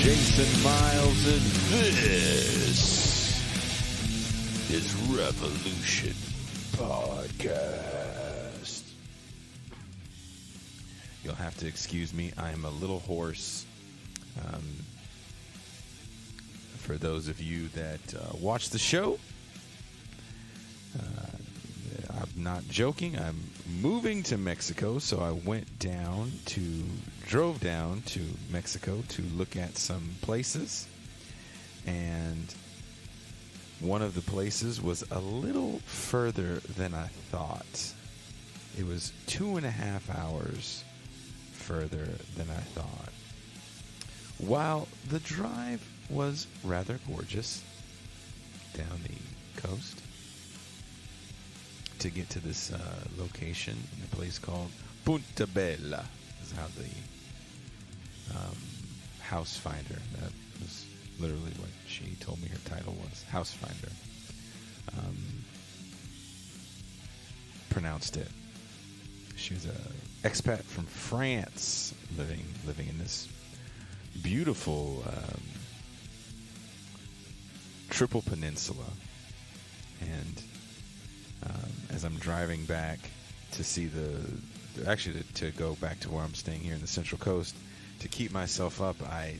Jason Miles, and this is Revolution Podcast. You'll have to excuse me. I am a little hoarse. For those of you that watch the show, I'm not joking. I'm moving to Mexico, so I drove down to Mexico to look at some places, and one of the places was a little further than I thought. It was 2.5 hours further than I thought. While the drive was rather gorgeous down the coast, to get to this location in a place called Punta Bella is how the house finder, that was literally what she told me her title was, house finder, pronounced it. She was a expat from France living in this beautiful triple peninsula. And as I'm driving back to see to go back to where I'm staying here in the Central Coast, to keep myself up, I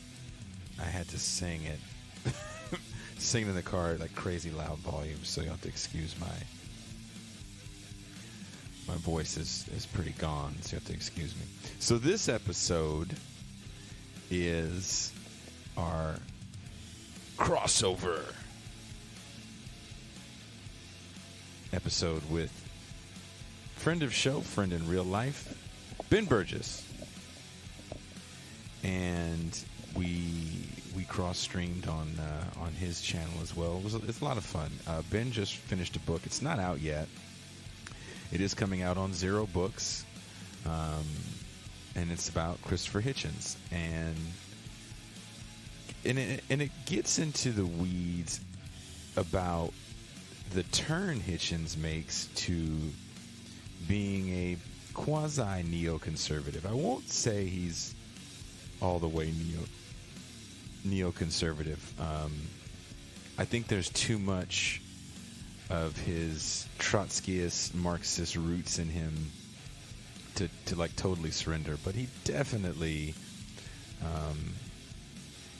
had to sing it, sing in the car at like crazy loud volumes. So you'll have to excuse my voice is pretty gone. So you have to excuse me. So this episode is our crossover episode with friend of show, friend in real life, Ben Burgess, and we cross-streamed on his channel as well. It's a lot of fun. Ben just finished a book. It's not out yet. It is coming out on Zero Books, and it's about Christopher Hitchens, and it gets into the weeds about the turn Hitchens makes to being a quasi-neoconservative. I won't say he's all the way neoconservative. I think there's too much of his Trotskyist Marxist roots in him to like totally surrender, but he definitely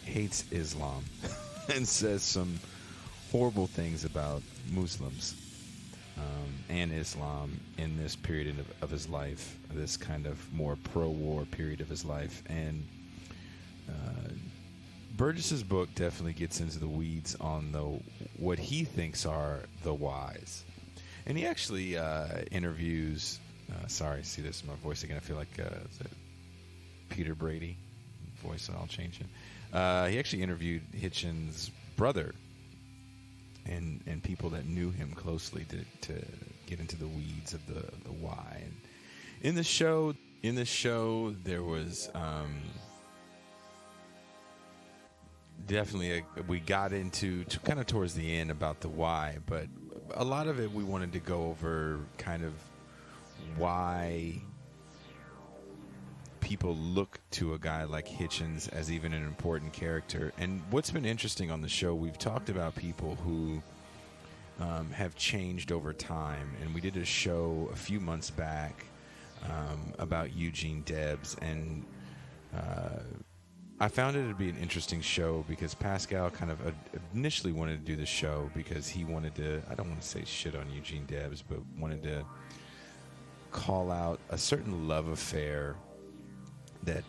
hates Islam and says some horrible things about Muslims and Islam in this period of his life, this kind of more pro-war period of his life. And Burgess's book definitely gets into the weeds on what he thinks are the whys. And he actually interviews see this is my voice again. I feel like is it Peter Brady voice, I'll change it. He actually interviewed Hitchens' brother and people that knew him closely to get into the weeds of the why. And in the show there was definitely we got into kind of towards the end about the why, but a lot of it we wanted to go over kind of why people look to a guy like Hitchens as even an important character. And what's been interesting on the show, we've talked about people who have changed over time, and we did a show a few months back about Eugene Debs, and I found it to be an interesting show because Pascal kind of initially wanted to do the show because he wanted to, I don't want to say shit on Eugene Debs, but wanted to call out a certain love affair that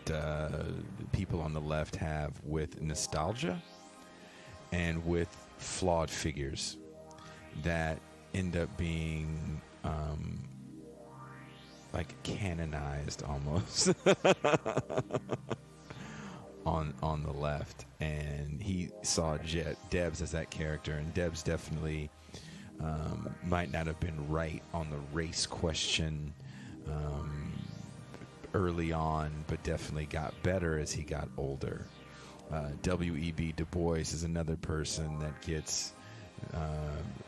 people on the left have with nostalgia and with flawed figures that end up being like canonized almost on the left. And he saw Debs as that character, and Debs definitely might not have been right on the race question early on, but definitely got better as he got older. W.E.B. Du Bois is another person that gets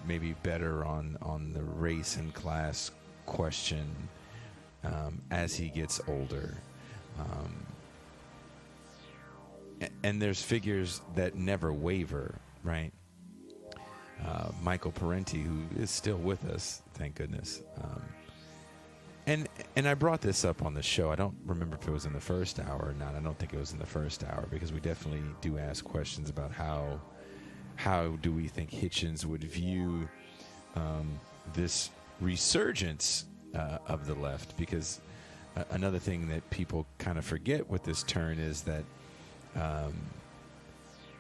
maybe better on the race and class question as he gets older. and there's figures that never waver, right? Michael Parenti, who is still with us, thank goodness. And I brought this up on the show. I don't remember if it was in the first hour or not. I don't think it was in the first hour, because we definitely do ask questions about how do we think Hitchens would view this resurgence of the left, because another thing that people kind of forget with this turn is that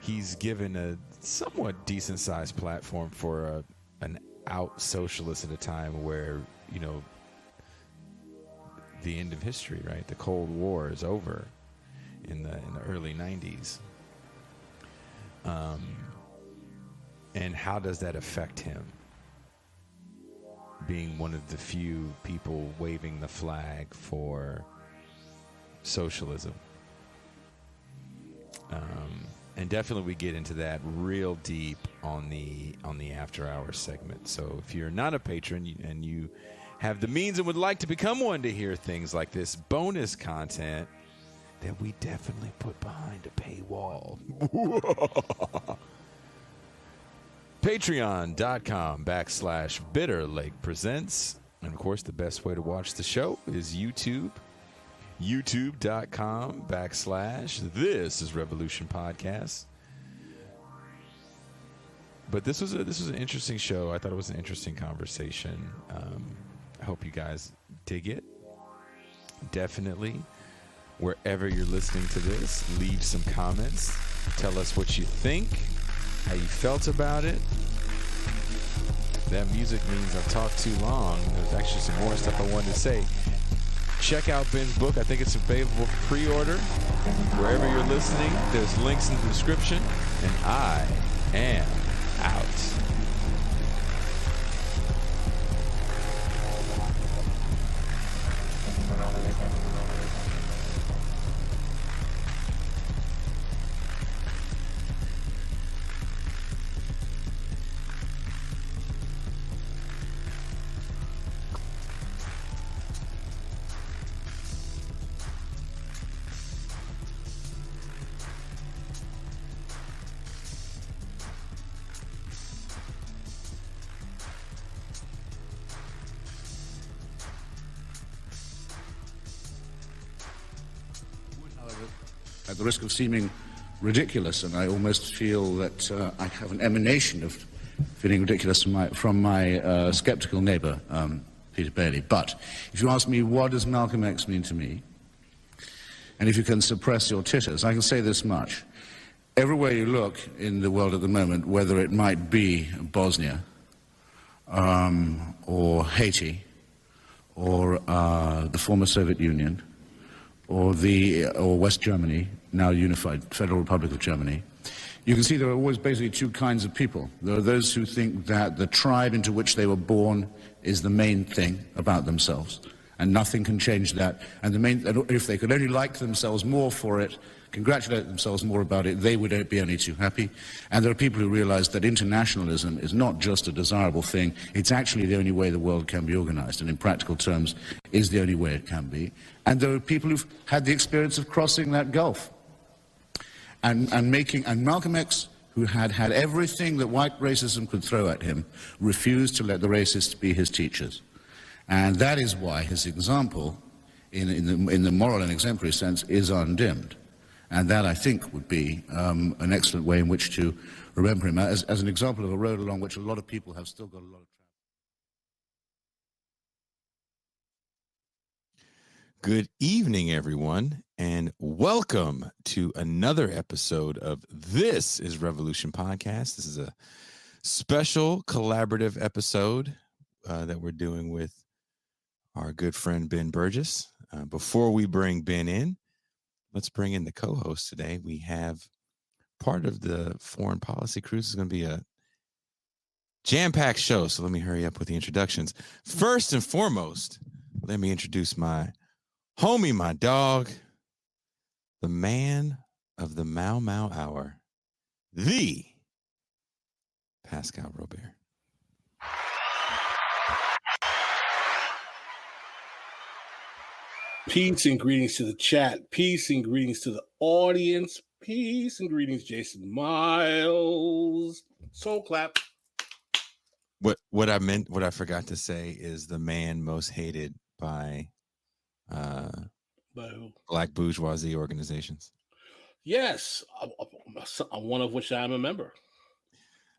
he's given a somewhat decent-sized platform for an out socialist at a time where, you know, the end of history, right? The Cold War is over in the early 90s. And how does that affect him, being one of the few people waving the flag for socialism? And definitely we get into that real deep on the after hours segment. So if you're not a patron and you have the means and would like to become one to hear things like this bonus content that we definitely put behind a paywall. Patreon.com/BitterLakePresents. And of course, the best way to watch the show is YouTube. YouTube.com/This is Revolution Podcast. But this was an interesting show. I thought it was an interesting conversation. I hope you guys dig it. Definitely, wherever you're listening to this, leave some comments. Tell us what you think, how you felt about it. That music means I've talked too long. There's actually some more stuff I wanted to say. Check out Ben's book. I think it's available for pre-order. Wherever you're listening, there's links in the description. And I am out. At the risk of seeming ridiculous, and I almost feel that I have an emanation of feeling ridiculous from my skeptical neighbour, Peter Bailey. But if you ask me, what does Malcolm X mean to me? And if you can suppress your titters, I can say this much. Everywhere you look in the world at the moment, whether it might be Bosnia, or Haiti, or the former Soviet Union, or West Germany, now unified Federal Republic of Germany, you can see there are always basically two kinds of people. There are those who think that the tribe into which they were born is the main thing about themselves, and nothing can change that. And if they could only like themselves more for it, congratulate themselves more about it, they would be only too happy. And there are people who realize that internationalism is not just a desirable thing, it's actually the only way the world can be organized, and in practical terms is the only way it can be. And there are people who've had the experience of crossing that gulf. And Malcolm X, who had everything that white racism could throw at him, refused to let the racists be his teachers. And that is why his example, in the moral and exemplary sense, is undimmed. And that, I think, would be an excellent way in which to remember him as an example of a road along which a lot of people have still got a lot of travel. Good evening, everyone, and welcome to another episode of This is Revolution Podcast. This is a special collaborative episode that we're doing with our good friend Ben Burgess. Before we bring Ben in, let's bring in the co-host today. We have part of the foreign policy cruise is going to be a jam-packed show, so let me hurry up with the introductions. First and foremost, let me introduce my homie, my dog, the man of the Mau Mau Hour, the Pascal Robert. Peace and greetings to the chat. Peace and greetings to the audience. Peace and greetings, Jason Miles. Soul clap. What I forgot to say is the man most hated by black bourgeoisie organizations. Yes, one of which I'm a member.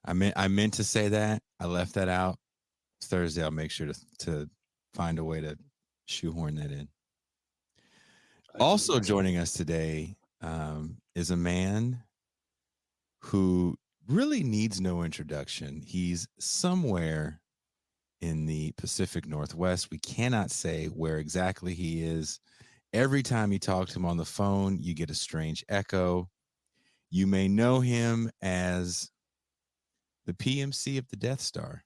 I meant to say that. I left that out. It's Thursday. I'll make sure to find a way to shoehorn that in. Also joining us today is a man who really needs no introduction. He's somewhere in the Pacific Northwest. We cannot say where exactly he is. Every time you talk to him on the phone, you get a strange echo. You may know him as the PMC of the Death Star.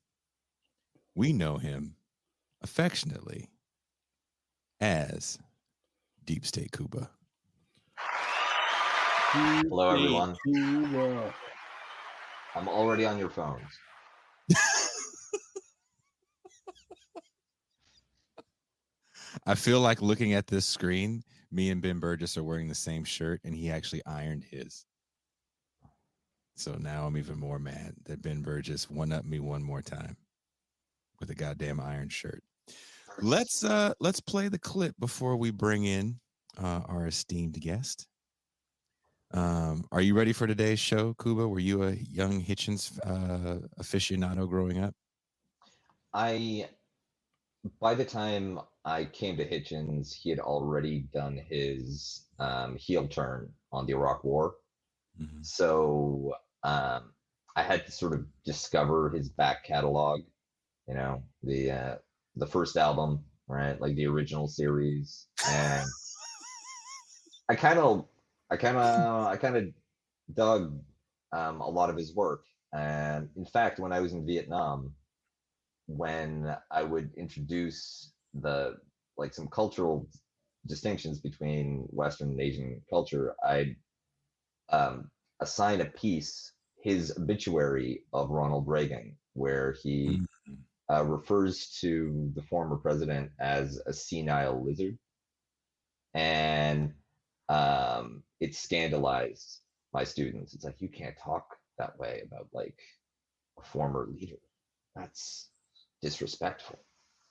We know him affectionately as Deep State Cuba. Hello, everyone. I'm already on your phones. I feel like looking at this screen, me and Ben Burgess are wearing the same shirt, and he actually ironed his. So now I'm even more mad that Ben Burgess one-upped me one more time with a goddamn iron shirt. Let's play the clip before we bring in our esteemed guest. Are you ready for today's show, Cuba? Were you a young Hitchens aficionado growing up? By the time I came to Hitchens, he had already done his heel turn on the Iraq War. Mm-hmm. So I had to sort of discover his back catalog, you know, the first album, right? Like the original series. And I kind of dug a lot of his work. And in fact, when I was in Vietnam, when I would introduce some cultural distinctions between Western and Asian culture, I'd assign a piece his obituary of Ronald Reagan, where he refers to the former president as a senile lizard. And it scandalized my students. It's like, you can't talk that way about like a former leader. That's disrespectful.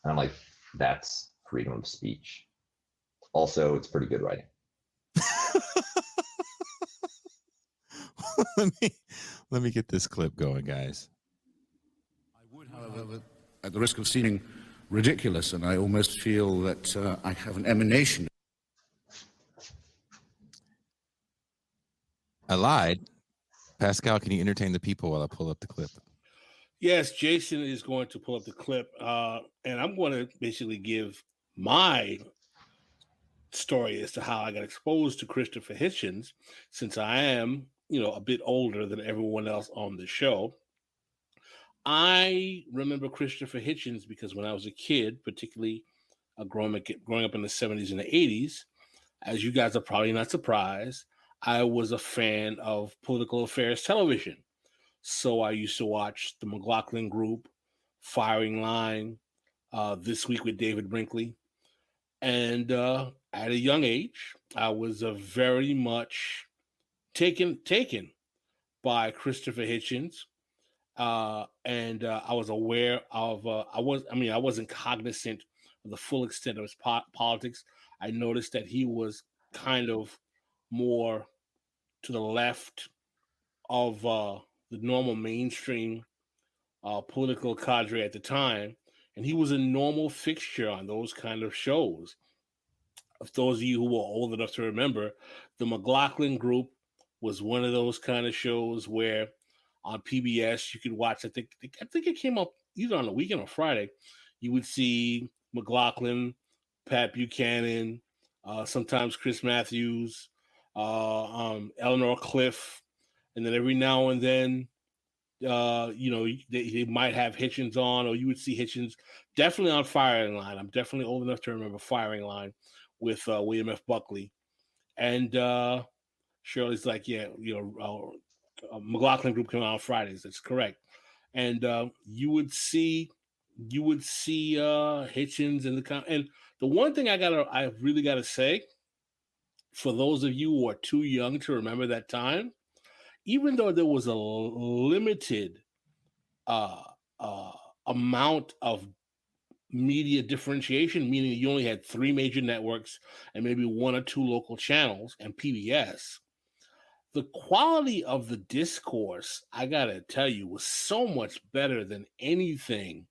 And I'm like, that's freedom of speech. Also, it's pretty good writing. let me get this clip going, guys. I would, however, at the risk of seeming ridiculous, and I almost feel that I have an emanation. I lied. Pascal, can you entertain the people while I pull up the clip? Yes, Jason is going to pull up the clip, and I'm going to basically give my story as to how I got exposed to Christopher Hitchens, since I am, a bit older than everyone else on the show. I remember Christopher Hitchens because when I was a kid, particularly growing up in the 70s and the 80s, as you guys are probably not surprised, I was a fan of political affairs television. So I used to watch the McLaughlin Group, Firing Line, This Week with David Brinkley. And at a young age, I was very much taken by Christopher Hitchens. And I was aware of, I wasn't cognizant of the full extent of his politics. I noticed that he was kind of more to the left of the normal mainstream political cadre at the time, and he was a normal fixture on those kind of shows. If those of you who were old enough to remember, the McLaughlin Group was one of those kind of shows where on PBS you could watch. I think it came up either on the weekend or Friday. You would see McLaughlin, Pat Buchanan, sometimes Chris Matthews, Eleanor Cliff, and then every now and then, they might have Hitchens on, or you would see Hitchens definitely on Firing Line. I'm definitely old enough to remember Firing Line with William F. Buckley. And Shirley's like, yeah, McLaughlin Group came out on Fridays. That's correct. And you would see Hitchens and the one thing I really gotta say for those of you who are too young to remember that time, even though there was a limited amount of media differentiation, meaning you only had 3 major networks and maybe 1 or 2 local channels and PBS, the quality of the discourse, I gotta tell you, was so much better than anything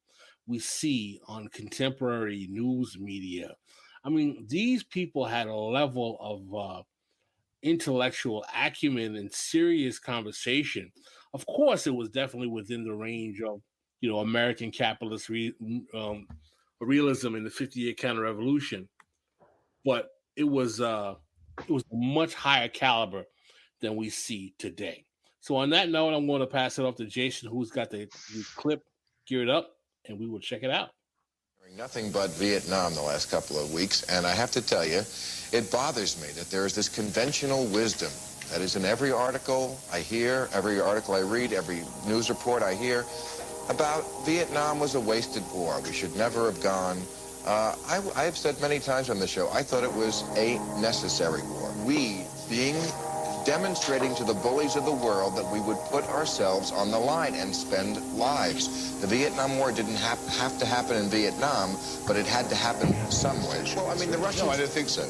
we see on contemporary news media. I mean, these people had a level of intellectual acumen and serious conversation. Of course, it was definitely within the range of, American capitalist realism in the 50-year counter-revolution, but it was a much higher caliber than we see today. So on that note, I'm going to pass it off to Jason, who's got the clip geared up, and we will check it out. Nothing but Vietnam the last couple of weeks, and I have to tell you, it bothers me that there is this conventional wisdom that is in every article I hear, every article I read, every news report I hear about Vietnam was a wasted war. We should never have gone. I have said many times on the show, I thought it was a necessary war. We, demonstrating to the bullies of the world that we would put ourselves on the line and spend lives. The Vietnam War didn't have to happen in Vietnam, but it had to happen somewhere. Well, I mean, the Russians... No, I don't think so.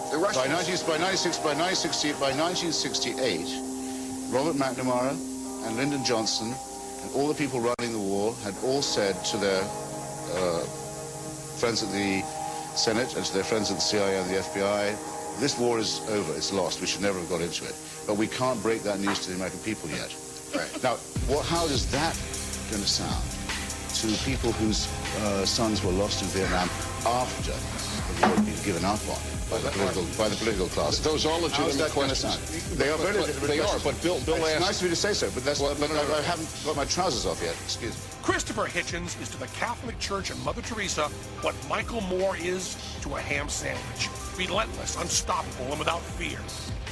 The Russians... By 1968, Robert McNamara and Lyndon Johnson and all the people running the war had all said to their friends at the Senate and to their friends at the CIA and the FBI, this war is over, it's lost, we should never have got into it. But we can't break that news to the American people yet. Right. Now, how is that going to sound to people whose sons were lost in Vietnam after the war had been given up on by the political class? Those are legitimate questions. They are very legitimate They are, questions. but Bill It's asked... nice of you to say so, but that's but I haven't got my trousers off yet. Excuse me. Christopher Hitchens is to the Catholic Church and Mother Teresa what Michael Moore is to a ham sandwich. Relentless, unstoppable, and without fear.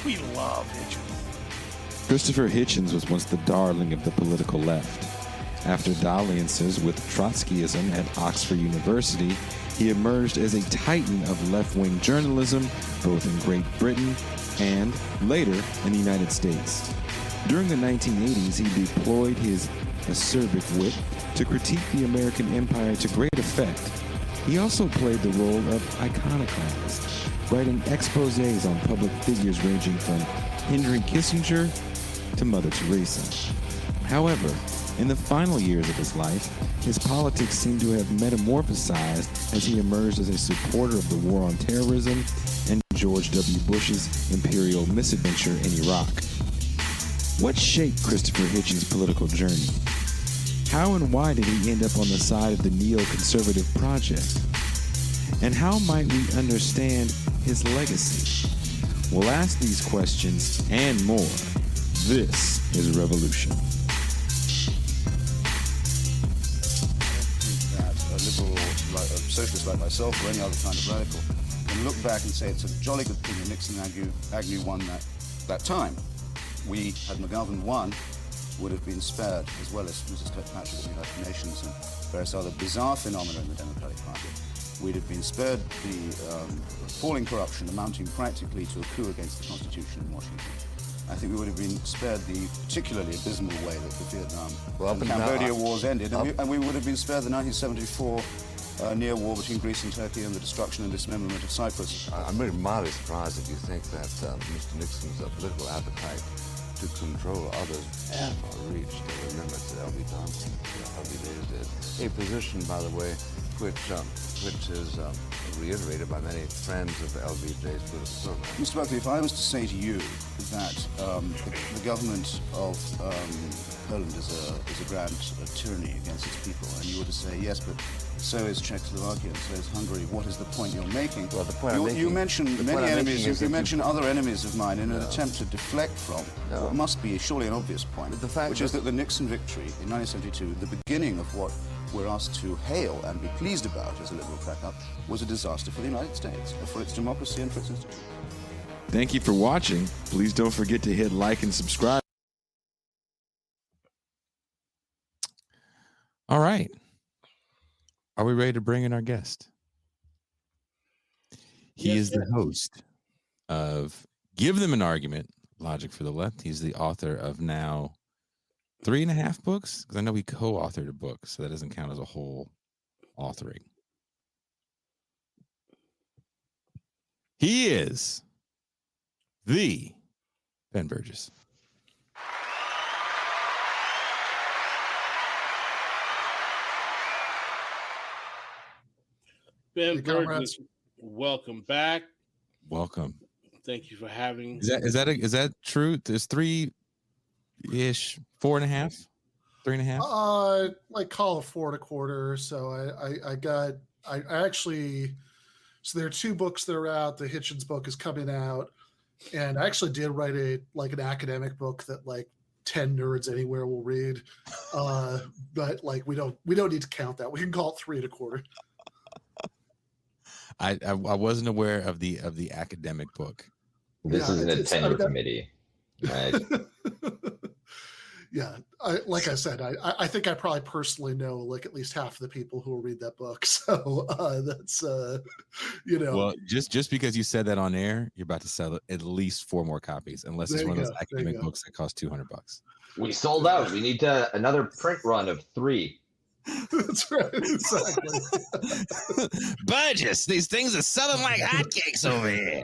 We love Hitchens. Christopher Hitchens was once the darling of the political left. After dalliances with Trotskyism at Oxford University, he emerged as a titan of left-wing journalism, both in Great Britain and, later, in the United States. During the 1980s, he deployed his acerbic wit to critique the American empire to great effect. He also played the role of iconoclast, writing exposés on public figures ranging from Henry Kissinger to Mother Theresa. However, in the final years of his life, his politics seem to have metamorphosed as he emerged as a supporter of the war on terrorism and George W. Bush's imperial misadventure in Iraq. What shaped Christopher Hitchens' political journey? How and why did he end up on the side of the neoconservative project? And how might we understand his legacy? We'll ask these questions and more. This is Revolution. That a liberal, a socialist like myself or any other kind of radical can look back and say it's a jolly good thing that Nixon and Agnew won that time. We, had McGovern won, would have been spared, as well as Mrs. Kirkpatrick of the United Nations and various other bizarre phenomena in the Democratic Party. We'd have been spared the appalling corruption amounting practically to a coup against the Constitution in Washington. I think we would have been spared the particularly abysmal way that the Vietnam and Cambodia wars ended, and we would have been spared the 1974 near war between Greece and Turkey and the destruction and dismemberment of Cyprus. I'm really mildly surprised if you think that Mr. Nixon's political appetite to control others ever reached the limits that L.B. Johnson, L.B. Davis did. A position, by the way, which is reiterated by many friends of L.B. J's political program. Mr. Buckley, if I was to say to you that the government of Poland is a grand tyranny against its people, and you were to say, yes, but so is Czechoslovakia, and so is Hungary, what is the point you're making? Well, the point I'm making... You mentioned many enemies, you mentioned other enemies of mine in an attempt to deflect from what must be surely an obvious point, which is that the Nixon victory in 1972, the beginning of what we're asked to hail and be pleased about as a liberal crack-up, was a disaster for the United States, for its democracy and for its institutions. Thank you for watching. Please don't forget to hit like and subscribe. All right. Are we ready to bring in our guest? He is the host of Give Them an Argument, Logic for the Left. He's the author of now 3.5 books, because I know he co-authored a book, so that doesn't count as a whole authoring. He is the Ben Burgess. Ben Burgess, welcome back. Welcome. Thank you for having. Is that true? There's 3-ish, 4.5, 3.5. Like call it 4 1/4. So I actually. So there are 2 books that are out. The Hitchens book is coming out, and I actually did write an academic book that like 10 nerds anywhere will read. But like we don't need to count that. We can call it 3 1/4. I wasn't aware of the academic book. This is a tenure committee, right? Yeah, like I said, I think I probably personally know like at least half of the people who will read that book. So that's Well, just because you said that on air, you're about to sell at least 4 more copies, unless it's one of those academic books that cost $200. We sold out. We need another print run of 3. That's right, exactly. Burgess, these things are selling like hotcakes over here.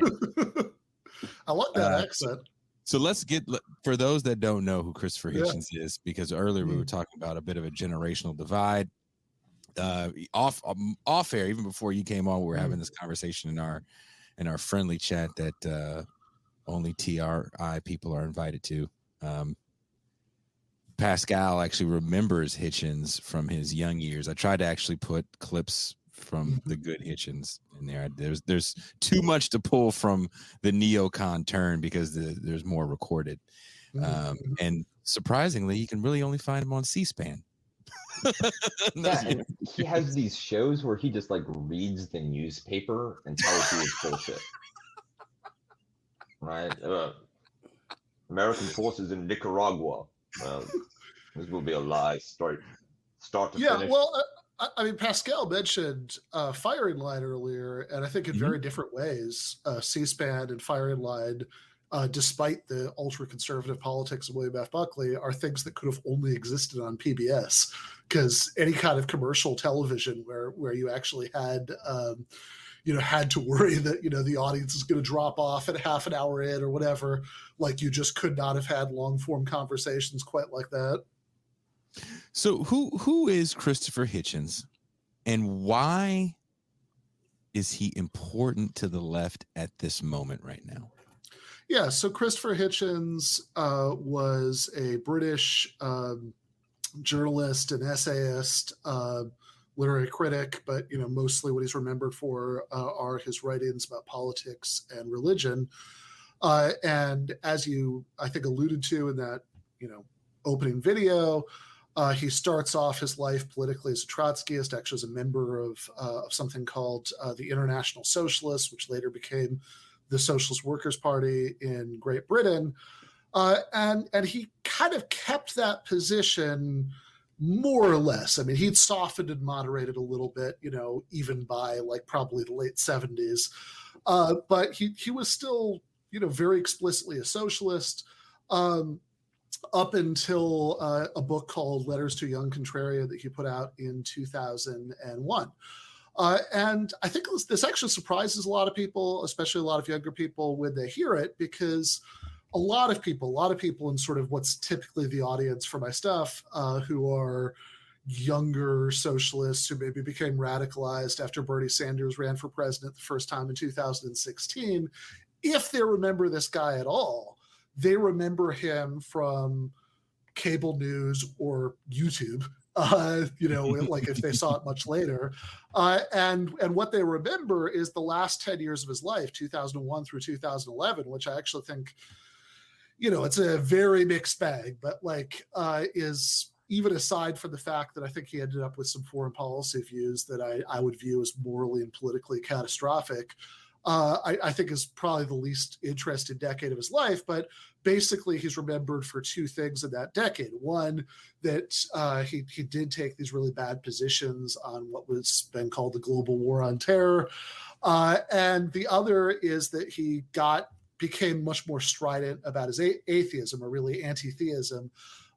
I like that accent. So let's get, for those that don't know who Christopher Hitchens is, because earlier we were talking about a bit of a generational divide. Off air, even before you came on, we were having this conversation in our friendly chat that only TRI people are invited to. Pascal actually remembers Hitchens from his young years. I tried to actually put clips from the good Hitchens in there. There's too much to pull from the neocon turn because there's more recorded. And surprisingly, you can really only find him on C-SPAN. Yeah, and he has these shows where he just like reads the newspaper and tells you it's bullshit. Right? American forces in Nicaragua. This will be a lie. Start to finish. Well, I mean, Pascal mentioned Firing Line earlier, and I think in very different ways, C-SPAN and Firing Line, despite the ultra-conservative politics of William F. Buckley, are things that could have only existed on PBS, because any kind of commercial television where you actually had to worry that, the audience is going to drop off at half an hour in or whatever, like you just could not have had long-form conversations quite like that. So who is Christopher Hitchens, and why is he important to the left at this moment right now? Yeah, so Christopher Hitchens was a British journalist and essayist, literary critic, but mostly what he's remembered for are his writings about politics and religion. And as you, I think, alluded to in that opening video, he starts off his life politically as a Trotskyist, actually as a member of something called the International Socialists, which later became the Socialist Workers' Party in Great Britain. And he kind of kept that position more or less. I mean, he'd softened and moderated a little bit, even by like probably the late 70s. But he was still, very explicitly a socialist. Up until a book called Letters to a Young Contrarian that he put out in 2001. And I think this actually surprises a lot of people, especially a lot of younger people when they hear it, because a lot of people in sort of what's typically the audience for my stuff, who are younger socialists who maybe became radicalized after Bernie Sanders ran for president the first time in 2016, if they remember this guy at all, they remember him from cable news or YouTube, like if they saw it much later. And what they remember is the last 10 years of his life, 2001 through 2011, which I actually think, it's a very mixed bag, but is, even aside from the fact that I think he ended up with some foreign policy views that I would view as morally and politically catastrophic, I think is probably the least interesting decade of his life. But basically he's remembered for 2 things in that decade. One, that he did take these really bad positions on what was been called the global war on terror. And the other is that he became much more strident about his atheism, or really anti-theism.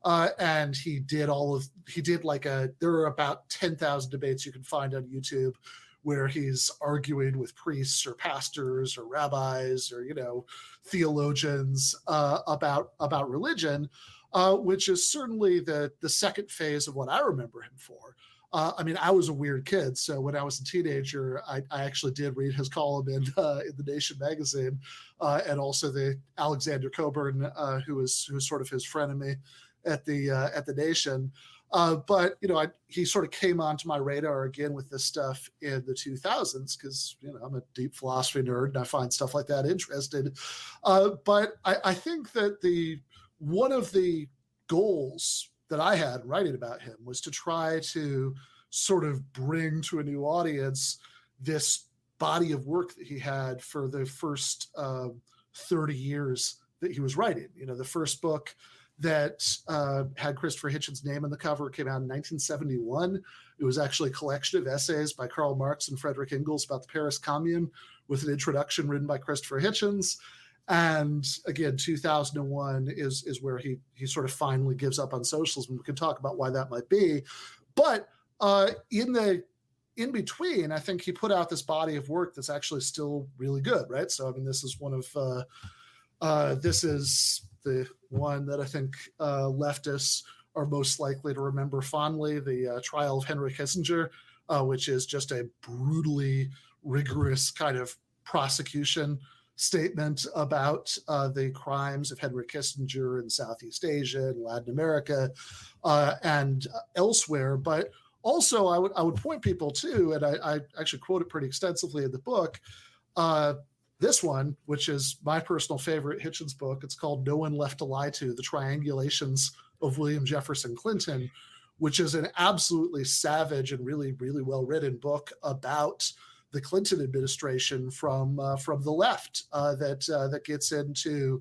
And he did there are about 10,000 debates you can find on YouTube where he's arguing with priests or pastors or rabbis or, theologians about religion, which is certainly the second phase of what I remember him for. I was a weird kid, so when I was a teenager, I actually did read his column in the Nation magazine, and also the Alexander Coburn, who was sort of his frenemy at the Nation. But he sort of came onto my radar again with this stuff in the 2000s because I'm a deep philosophy nerd and I find stuff like that interesting. But I think that one of the goals that I had writing about him was to try to sort of bring to a new audience this body of work that he had for the first 30 years that he was writing. The first book that had Christopher Hitchens' name on the cover came out in 1971. It was actually a collection of essays by Karl Marx and Friedrich Engels about the Paris Commune, with an introduction written by Christopher Hitchens. And again, 2001 is where he sort of finally gives up on socialism. We can talk about why that might be. But in between, I think he put out this body of work that's actually still really good, right? So, this is this is the one that I think leftists are most likely to remember fondly, the trial of Henry Kissinger, which is just a brutally rigorous kind of prosecution statement about the crimes of Henry Kissinger in Southeast Asia and Latin America and elsewhere. But also, I would point people to, and I actually quote it pretty extensively in the book, this one, which is my personal favorite Hitchens book. It's called No One Left to Lie To, The Triangulations of William Jefferson Clinton, which is an absolutely savage and really, really well-written book about the Clinton administration from the left that gets into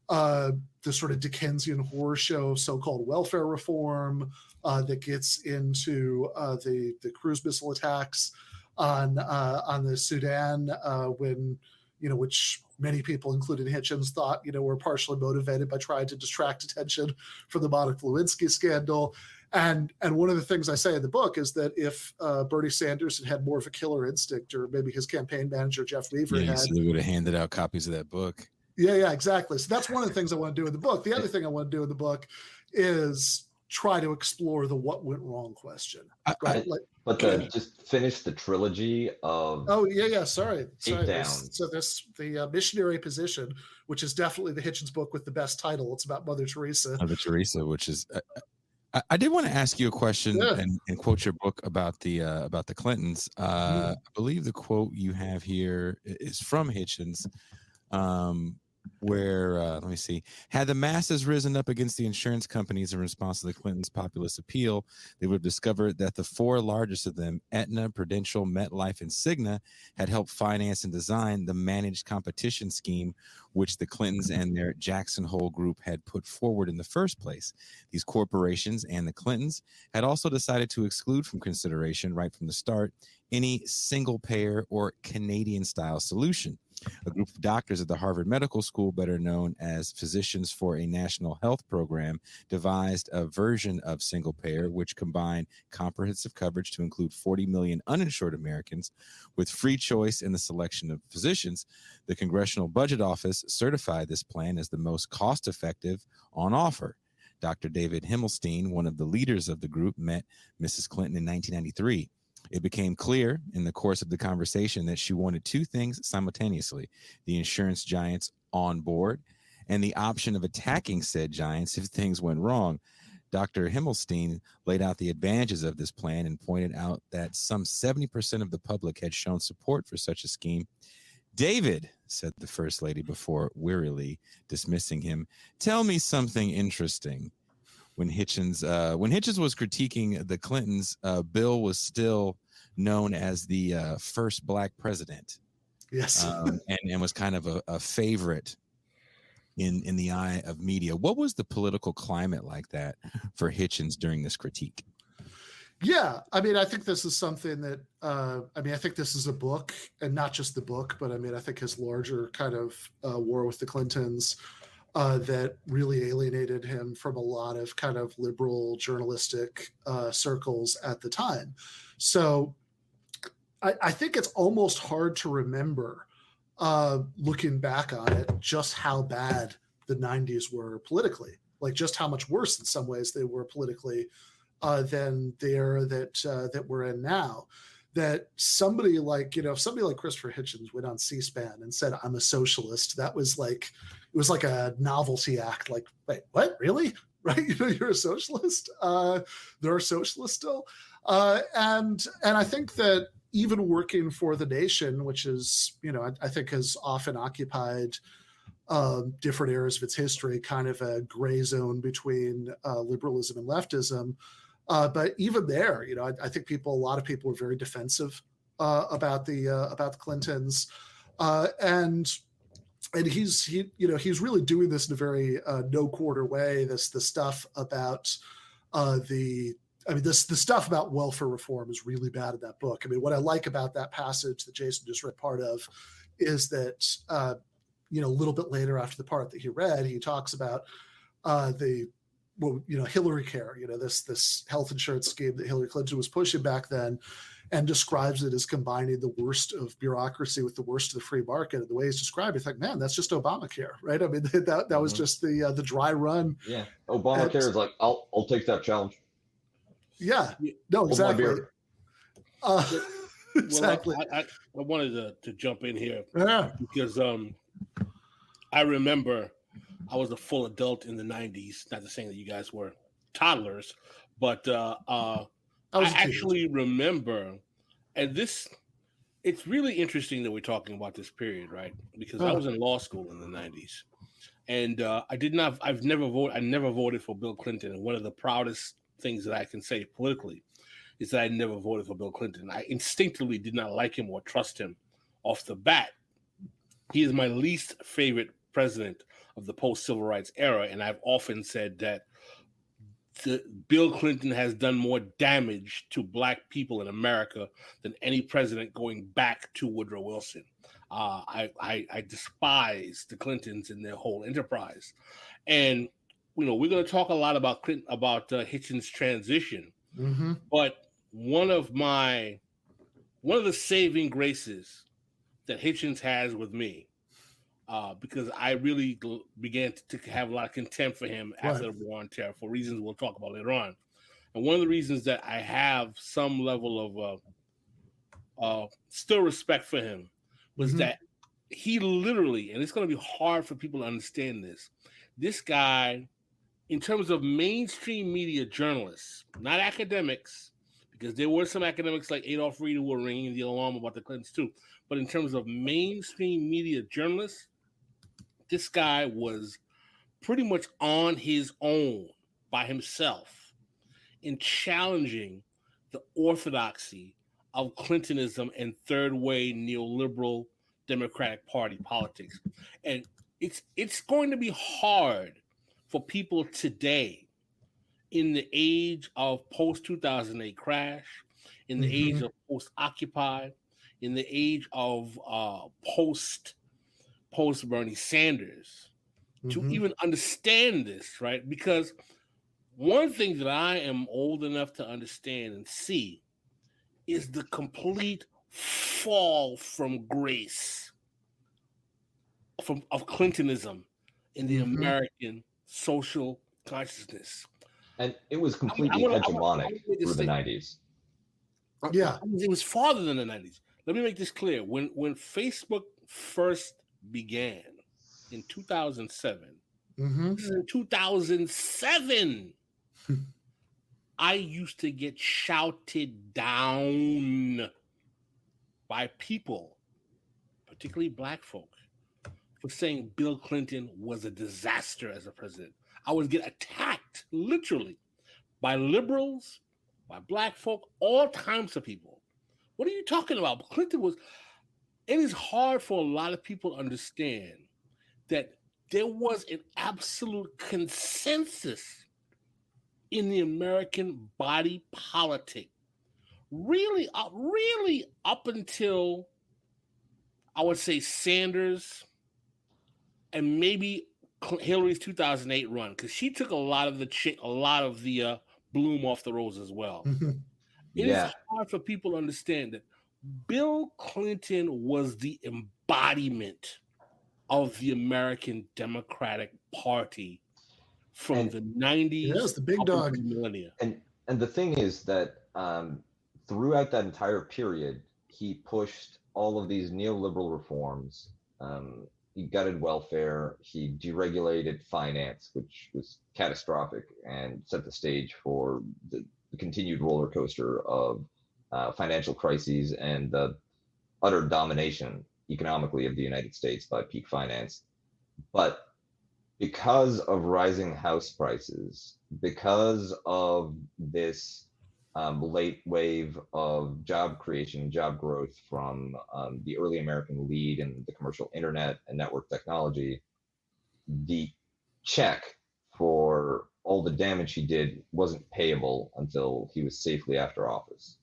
the sort of Dickensian horror show of so-called welfare reform, that gets into the cruise missile attacks on the Sudan, when which many people, including Hitchens, thought were partially motivated by trying to distract attention from the Monica Lewinsky scandal. And one of the things I say in the book is that if Bernie Sanders had more of a killer instinct, or maybe his campaign manager Jeff Weaver had, so they would have handed out copies of that book. Yeah, exactly. So that's one of the things I want to do in the book. The other thing I want to do in the book is try to explore the what went wrong question. Right? Just finish the trilogy of. Oh yeah. Sorry. Down. So the missionary position, which is definitely the Hitchens book with the best title. It's about Mother Teresa. Mother Teresa, which is. I did want to ask you a question and quote your book about the Clintons. I believe the quote you have here is from Hitchens, where let me see. Had the masses risen up against the insurance companies in response to the Clintons' populist appeal, they would have discovered that the four largest of them, Aetna, Prudential, MetLife, and Cigna, had helped finance and design the managed competition scheme which the Clintons and their Jackson Hole group had put forward in the first place. These corporations and the Clintons had also decided to exclude from consideration right from the start any single-payer or Canadian-style solution. A group of doctors at the Harvard Medical School, better known as Physicians for a National Health Program, devised a version of single payer which combined comprehensive coverage to include 40 million uninsured Americans with free choice in the selection of physicians. The Congressional Budget Office certified this plan as the most cost-effective on offer. Dr. David Himmelstein, one of the leaders of the group, met Mrs. Clinton in 1993. It became clear in the course of the conversation that she wanted two things simultaneously: the insurance giants on board and the option of attacking said giants if things went wrong. Dr. Himmelstein laid out the advantages of this plan and pointed out that some 70% of the public had shown support for such a scheme. David, said the First Lady before wearily dismissing him, tell me something interesting. When Hitchens was critiquing the Clintons, Bill was still known as the first black president. Yes, and was kind of a favorite in the eye of media. What was the political climate like that for Hitchens during this critique? Yeah, I mean, I think this is something that I think this is a book, and not just the book, but I mean, I think his larger kind of war with the Clintons that really alienated him from a lot of kind of liberal journalistic circles at the time. So I think it's almost hard to remember, looking back on it, just how bad the 90s were politically, like just how much worse in some ways they were politically than the era that we're in now. That somebody like, if somebody like Christopher Hitchens went on C-SPAN and said, "I'm a socialist," that was like, it was like a novelty act. Like, wait, what? Really? Right? You're a socialist? There are socialists still. And I think that even working for the nation, which is, I think has often occupied different eras of its history, kind of a gray zone between liberalism and leftism. But even there, I think a lot of people were very defensive about the Clintons, and he's really doing this in a very no quarter way. The stuff about the stuff about welfare reform is really bad in that book. I mean, what I like about that passage that Jason just read part of is that a little bit later after the part that he read, he talks about Hillary Care, this health insurance scheme that Hillary Clinton was pushing back then, and describes it as combining the worst of bureaucracy with the worst of the free market. And the way he's described it, it's like, man, that's just Obamacare, right? I mean, that was just the dry run. Yeah, Obamacare is like, I'll take that challenge. Yeah, no, exactly. Exactly. Well, I wanted to jump in here, yeah, because I remember I was a full adult in the 90s. Not to say that you guys were toddlers, but I actually remember, and it's really interesting that we're talking about this period, right? Because I was in law school in the 90s, and I never voted for Bill Clinton. And one of the proudest things that I can say politically is that I never voted for Bill Clinton. I instinctively did not like him or trust him off the bat. He is my least favorite president of the post-civil rights era, and I've often said that Bill Clinton has done more damage to Black people in America than any president going back to Woodrow Wilson. I despise the Clintons and their whole enterprise, and we're going to talk a lot about Hitchens' transition. Mm-hmm. But one of the saving graces that Hitchens has with me, because I really began to have a lot of contempt for him after the War on Terror, for reasons we'll talk about later on. And one of the reasons that I have some level of still respect for him was that he literally, and it's going to be hard for people to understand this guy, in terms of mainstream media journalists, not academics, because there were some academics like Adolph Reed who were ringing the alarm about the Clintons too, but in terms of mainstream media journalists, this guy was pretty much on his own by himself in challenging the orthodoxy of Clintonism and third way neoliberal Democratic Party politics. And it's going to be hard for people today, in the age of post-2008 crash, in the age of post-Occupy, in the age of post-Bernie Sanders, to even understand this, right? Because one thing that I am old enough to understand and see is the complete fall from grace of Clintonism in the American social consciousness. And it was completely hegemonic through the 90s. Yeah. It was farther than the 90s. Let me make this clear. When Facebook first began in 2007, this is in 2007, I used to get shouted down by people, particularly Black folk, for saying Bill Clinton was a disaster as a president. I would get attacked, literally, by liberals, by Black folk, all kinds of people. What are you talking about? Clinton was... It is hard for a lot of people to understand that there was an absolute consensus in the American body politic. Really up until, I would say, Sanders and maybe Hillary's 2008 run, because she took a lot of the bloom off the rose as well. It is hard for people to understand that Bill Clinton was the embodiment of the American Democratic Party from the 90s. Yes, the big dog. Millennia. And the thing is that throughout that entire period, he pushed all of these neoliberal reforms. He gutted welfare. He deregulated finance, which was catastrophic and set the stage for the continued roller coaster of financial crises and the utter domination economically of the United States by peak finance. But because of rising house prices, because of this late wave of job creation, job growth from the early American lead in the commercial internet and network technology, the check for all the damage he did wasn't payable until he was safely out of office.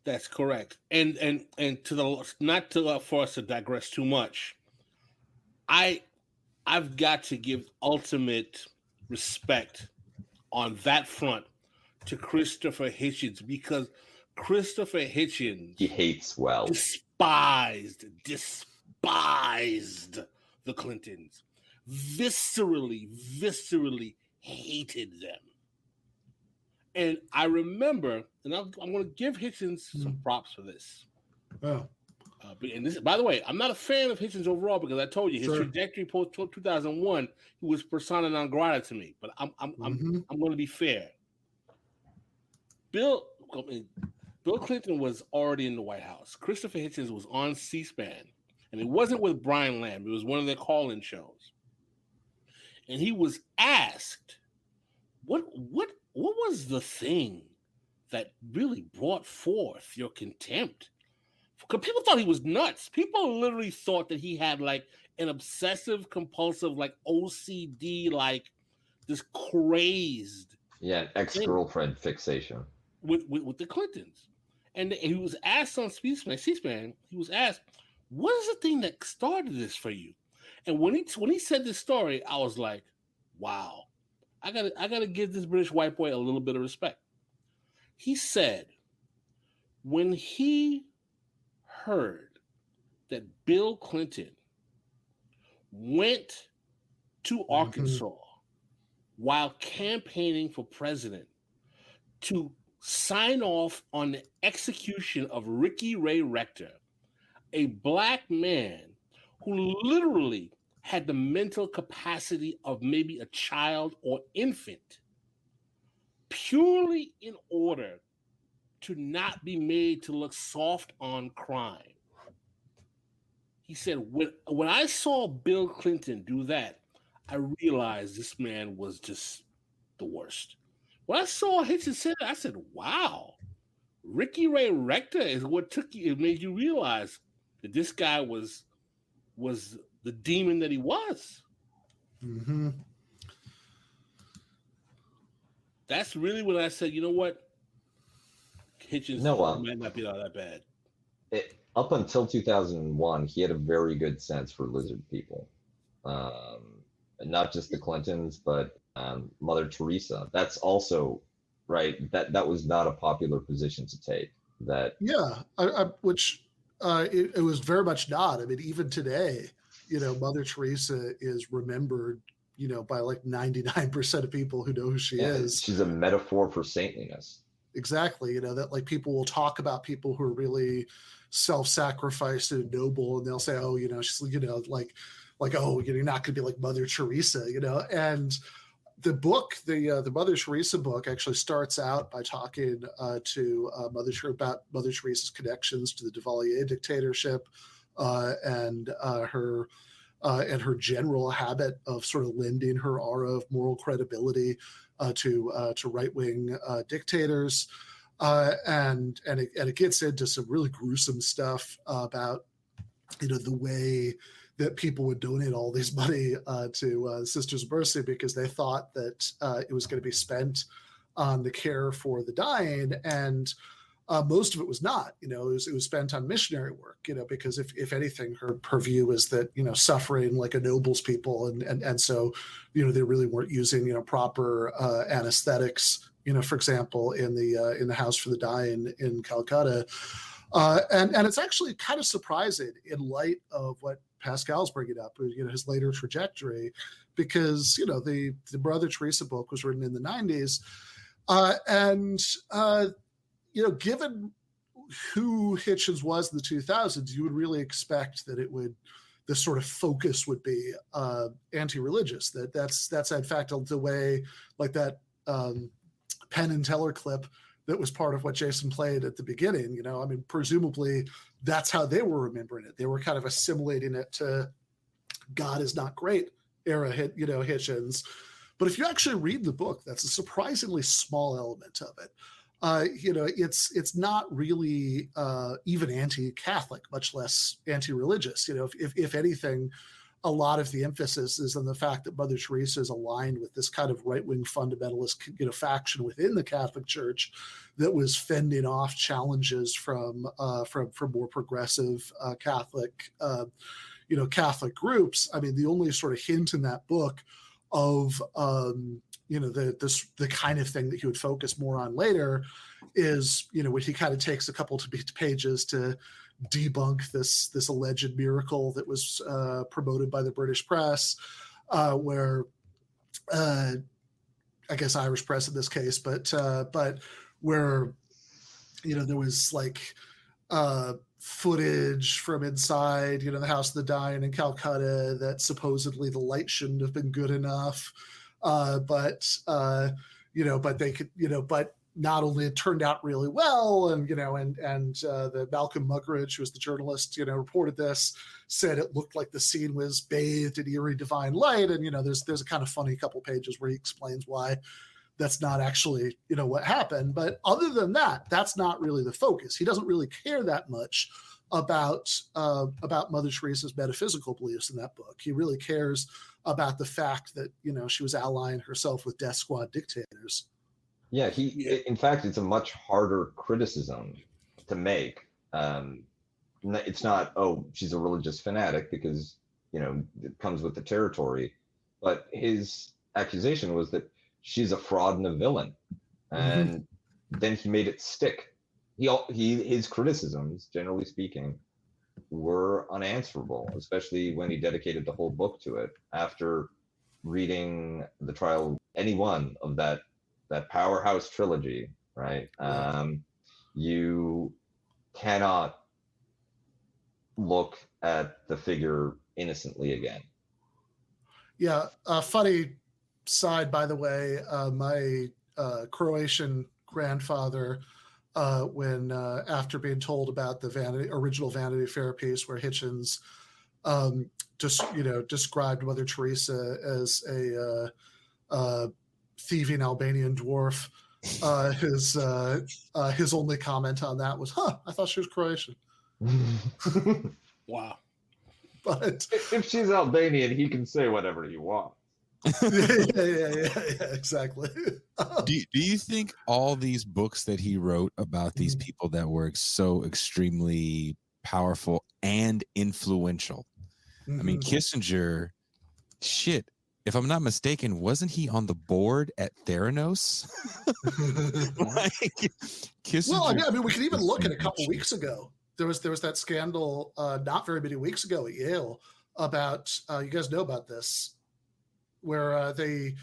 That's correct. And to the not to for us to digress too much, I've got to give ultimate respect on that front to Christopher Hitchens, because Christopher Hitchens, he hates wealth, despised the Clintons, viscerally hated them. And I remember, and I'm going to give Hitchens some props for this. Oh. And this, by the way, I'm not a fan of Hitchens overall, because I told you his trajectory post 2001, he was persona non grata to me. But I'm going to be fair. Bill Clinton was already in the White House. Christopher Hitchens was on C-SPAN, and it wasn't with Brian Lamb. It was one of their call-in shows, and he was asked, "What was the thing that really brought forth your contempt?" Because people thought he was nuts. People literally thought that he had like an obsessive compulsive, like OCD, like this crazed ex-girlfriend fixation with the Clintons. And he was asked on C-SPAN, he was asked, what is the thing that started this for you? And when he said this story, I was like, wow, I gotta give this British white boy a little bit of respect. He said when he heard that Bill Clinton went to Arkansas while campaigning for president to sign off on the execution of Ricky Ray Rector, a black man who literally had the mental capacity of maybe a child or infant, purely in order to not be made to look soft on crime. He said, when I saw Bill Clinton do that, I realized this man was just the worst. When I saw Hitchens say that, I said, wow, Ricky Ray Rector is what it made you realize that this guy was the demon that he was. Mm-hmm. That's really when I said, you know what? Hitchens might not be all that bad. Up until 2001, he had a very good sense for lizard people. Not just the Clintons, but Mother Teresa. That's also, right, that was not a popular position to take. It was very much not. I mean, even today, Mother Teresa is remembered, by like 99% of people who know who she is. She's a metaphor for saintliness. Exactly. That like people will talk about people who are really self-sacrificed and noble, and they'll say, oh, she's, oh, you're not going to be like Mother Teresa, and the book, the Mother Teresa book actually starts out by talking to about Mother Teresa's connections to the Duvalier dictatorship and her general habit of sort of lending her aura of moral credibility to right-wing dictators, and it gets into some really gruesome stuff about the way that people would donate all these money to Sisters of Mercy because they thought that it was going to be spent on the care for the dying, and most of it was not. It was spent on missionary work. Because if anything, her view is that suffering like ennobles people, and so they really weren't using proper anesthetics. For example, in the house for the dying in Calcutta, and it's actually kind of surprising in light of what Pascal's bringing up, his later trajectory, because the Mother Teresa book was written in the 90s, and given who Hitchens was in the 2000s, you would really expect that the sort of focus would be anti-religious. That's in fact the way, like that Penn and Teller clip that was part of what Jason played at the beginning. Presumably that's how they were remembering it. They were kind of assimilating it to God is not great era Hitchens. But if you actually read the book, that's a surprisingly small element of it. It's not really even anti-Catholic, much less anti-religious. If anything, a lot of the emphasis is on the fact that Mother Teresa is aligned with this kind of right-wing fundamentalist faction within the Catholic Church that was fending off challenges from more progressive Catholic Catholic groups. The only sort of hint in that book of the kind of thing that he would focus more on later is when he kind of takes a couple of pages to debunk this alleged miracle that was promoted by the British press, where I guess Irish press in this case, but where there was like footage from inside the House of the Dying in Calcutta that supposedly the light shouldn't have been good enough, but they could but not only it turned out really well, and the Malcolm Muggeridge, who was the journalist, reported this, said it looked like the scene was bathed in eerie divine light, and there's a kind of funny couple pages where he explains why that's not actually what happened. But other than that, that's not really the focus. He doesn't really care that much about Mother Teresa's metaphysical beliefs in that book. He really cares about the fact that she was allying herself with death squad dictators. Yeah, in fact, it's a much harder criticism to make. It's not, oh, she's a religious fanatic, because, it comes with the territory. But his accusation was that she's a fraud and a villain. And then he made it stick. His criticisms, generally speaking, were unanswerable, especially when he dedicated the whole book to it. After reading the trial, any one of that powerhouse trilogy, right? You cannot look at the figure innocently again. Yeah, funny side, by the way, my Croatian grandfather, when after being told about the original Vanity Fair piece where Hitchens described Mother Teresa as a thieving Albanian dwarf, his only comment on that was, I thought she was Croatian. Wow. But if she's Albanian, he can say whatever he wants. yeah, exactly. Do you think all these books that he wrote about these people that were so extremely powerful and influential? I mean, Kissinger, shit, if I'm not mistaken, wasn't he on the board at Theranos? Well, I mean, we can even look at a couple weeks ago. There was that scandal not very many weeks ago at Yale about, you guys know about this, where they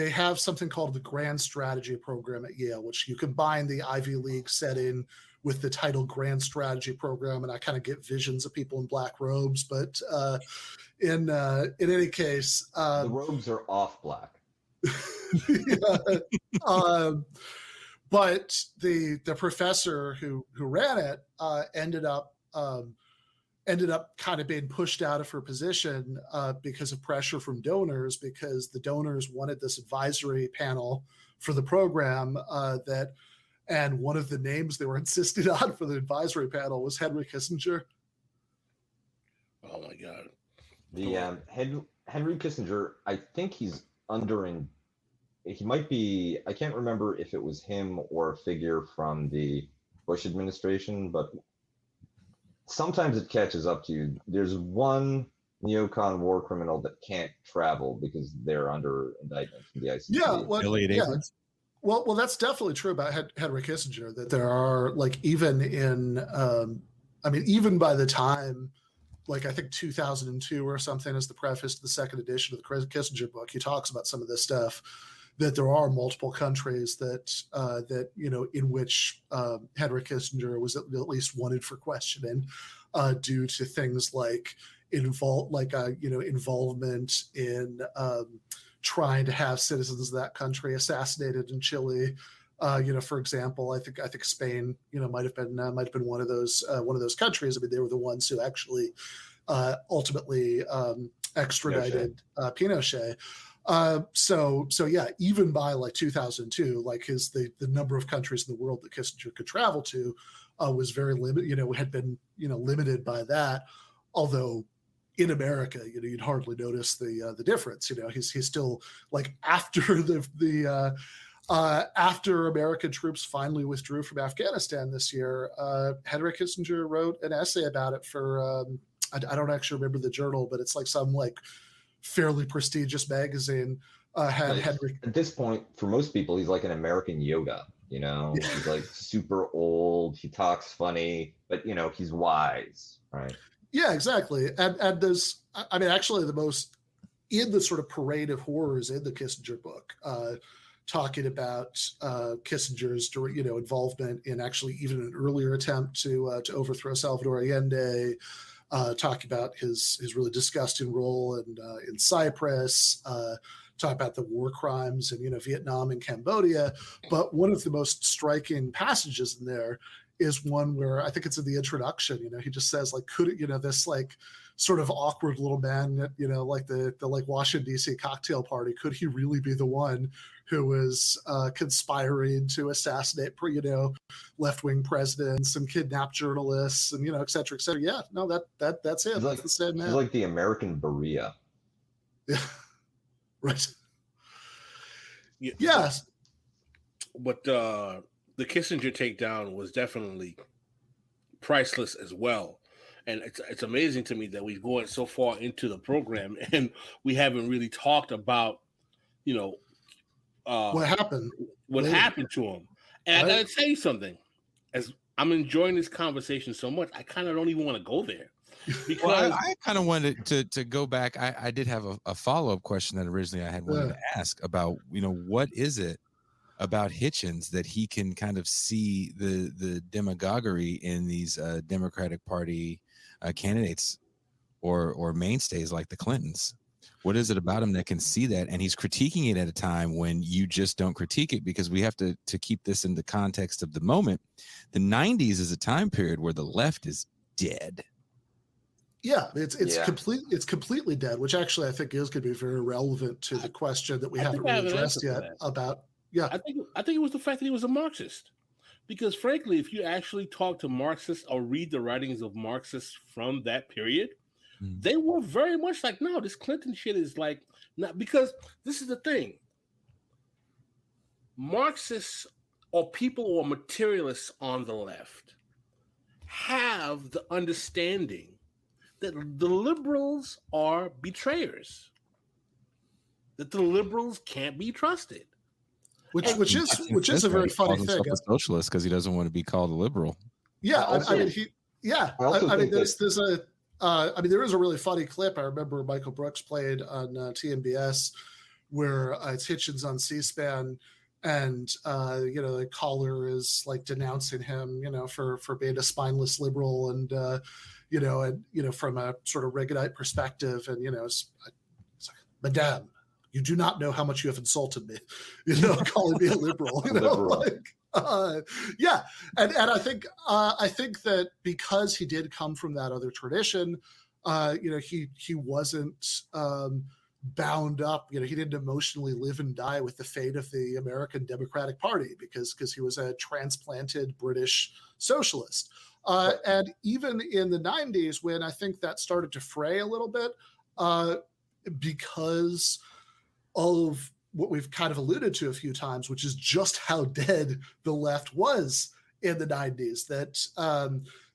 have something called the Grand Strategy Program at Yale, which you combine the Ivy League setting with the title Grand Strategy Program, and I kind of get visions of people in black robes. But in any case, the robes are off black. But the professor who ran it ended up kind of being pushed out of her position because of pressure from donors, because the donors wanted this advisory panel for the program and one of the names they were insisting on for the advisory panel was Henry Kissinger. Oh my God. The Henry Kissinger, I think he's he might be, I can't remember if it was him or a figure from the Bush administration, but sometimes it catches up to you. There's one neocon war criminal that can't travel because they're under indictment from the ICC. Yeah, Elliot Abrams. Well, that's definitely true about Henry Kissinger, that there are, like, even in, even by the time, like, I think 2002 or something is the preface to the second edition of the Kissinger book, he talks about some of this stuff, that there are multiple countries that in which Henry Kissinger was at least wanted for questioning due to things like involvement in trying to have citizens of that country assassinated in Chile. For example, I think Spain, might have been one of those countries. I mean, they were the ones who actually ultimately extradited Pinochet. So yeah, even by like 2002, like the number of countries in the world that Kissinger could travel to was very limited. Had been limited by that. Although in America, you'd hardly notice the difference. He's still, like, after after American troops finally withdrew from Afghanistan this year, Henry Kissinger wrote an essay about it for I don't actually remember the journal, but it's like some fairly prestigious magazine. Henry. At this point, for most people, he's like an American Yoda. He's like super old. He talks funny, but he's wise, right? Yeah, exactly. And there's, actually the most, in the sort of parade of horrors in the Kissinger book, talking about Kissinger's, involvement in actually even an earlier attempt to overthrow Salvador Allende, talking about his really disgusting role in Cyprus, talk about the war crimes in Vietnam and Cambodia. But one of the most striking passages in there is one where I think it's in the introduction. He just says, like, could it, this like sort of awkward little man at like the like Washington D.C. cocktail party, could he really be the one who was conspiring to assassinate left-wing presidents and kidnap journalists and et cetera, et cetera? Yeah, no, that's it. That's the same man. He's like the American Berea. Yeah. Right. Yes. But the Kissinger takedown was definitely priceless as well. And it's amazing to me that we've gone so far into the program and we haven't really talked about, what happened. What happened to him. And I got to tell you something. As I'm enjoying this conversation so much, I kind of don't even want to go there. Because well, I kind of wanted to go back. I did have a follow-up question that originally I had wanted to ask about, what is it about Hitchens that he can kind of see the demagoguery in these Democratic Party candidates or mainstays like the Clintons? What is it about him that can see that? And he's critiquing it at a time when you just don't critique it, because we have to keep this in the context of the moment. The 90s is a time period where the left is dead. Yeah, it's completely dead, which actually I think is going to be very relevant to the question that we haven't really addressed yet about. Yeah, I think it was the fact that he was a Marxist, because frankly, if you actually talk to Marxists or read the writings of Marxists from that period, they were very much like, no, this Clinton shit is like not, because this is the thing. Marxists or people or materialists on the left have the understanding that the liberals are betrayers, that the liberals can't be trusted. Which is a very funny thing. A socialist because he doesn't want to be called a liberal. Yeah, there is a really funny clip I remember Michael Brooks played on TMBS where it's Hitchens on C-SPAN, and the caller is like denouncing him, for being a spineless liberal, and from a sort of Reaganite perspective, and it's like, Madame, you do not know how much you have insulted me, calling me a liberal, yeah. And I think that because he did come from that other tradition, he wasn't bound up, he didn't emotionally live and die with the fate of the American Democratic Party because he was a transplanted British socialist. And even in the 90s, when I think that started to fray a little bit, because of what we've kind of alluded to a few times, which is just how dead the left was in the 90s. That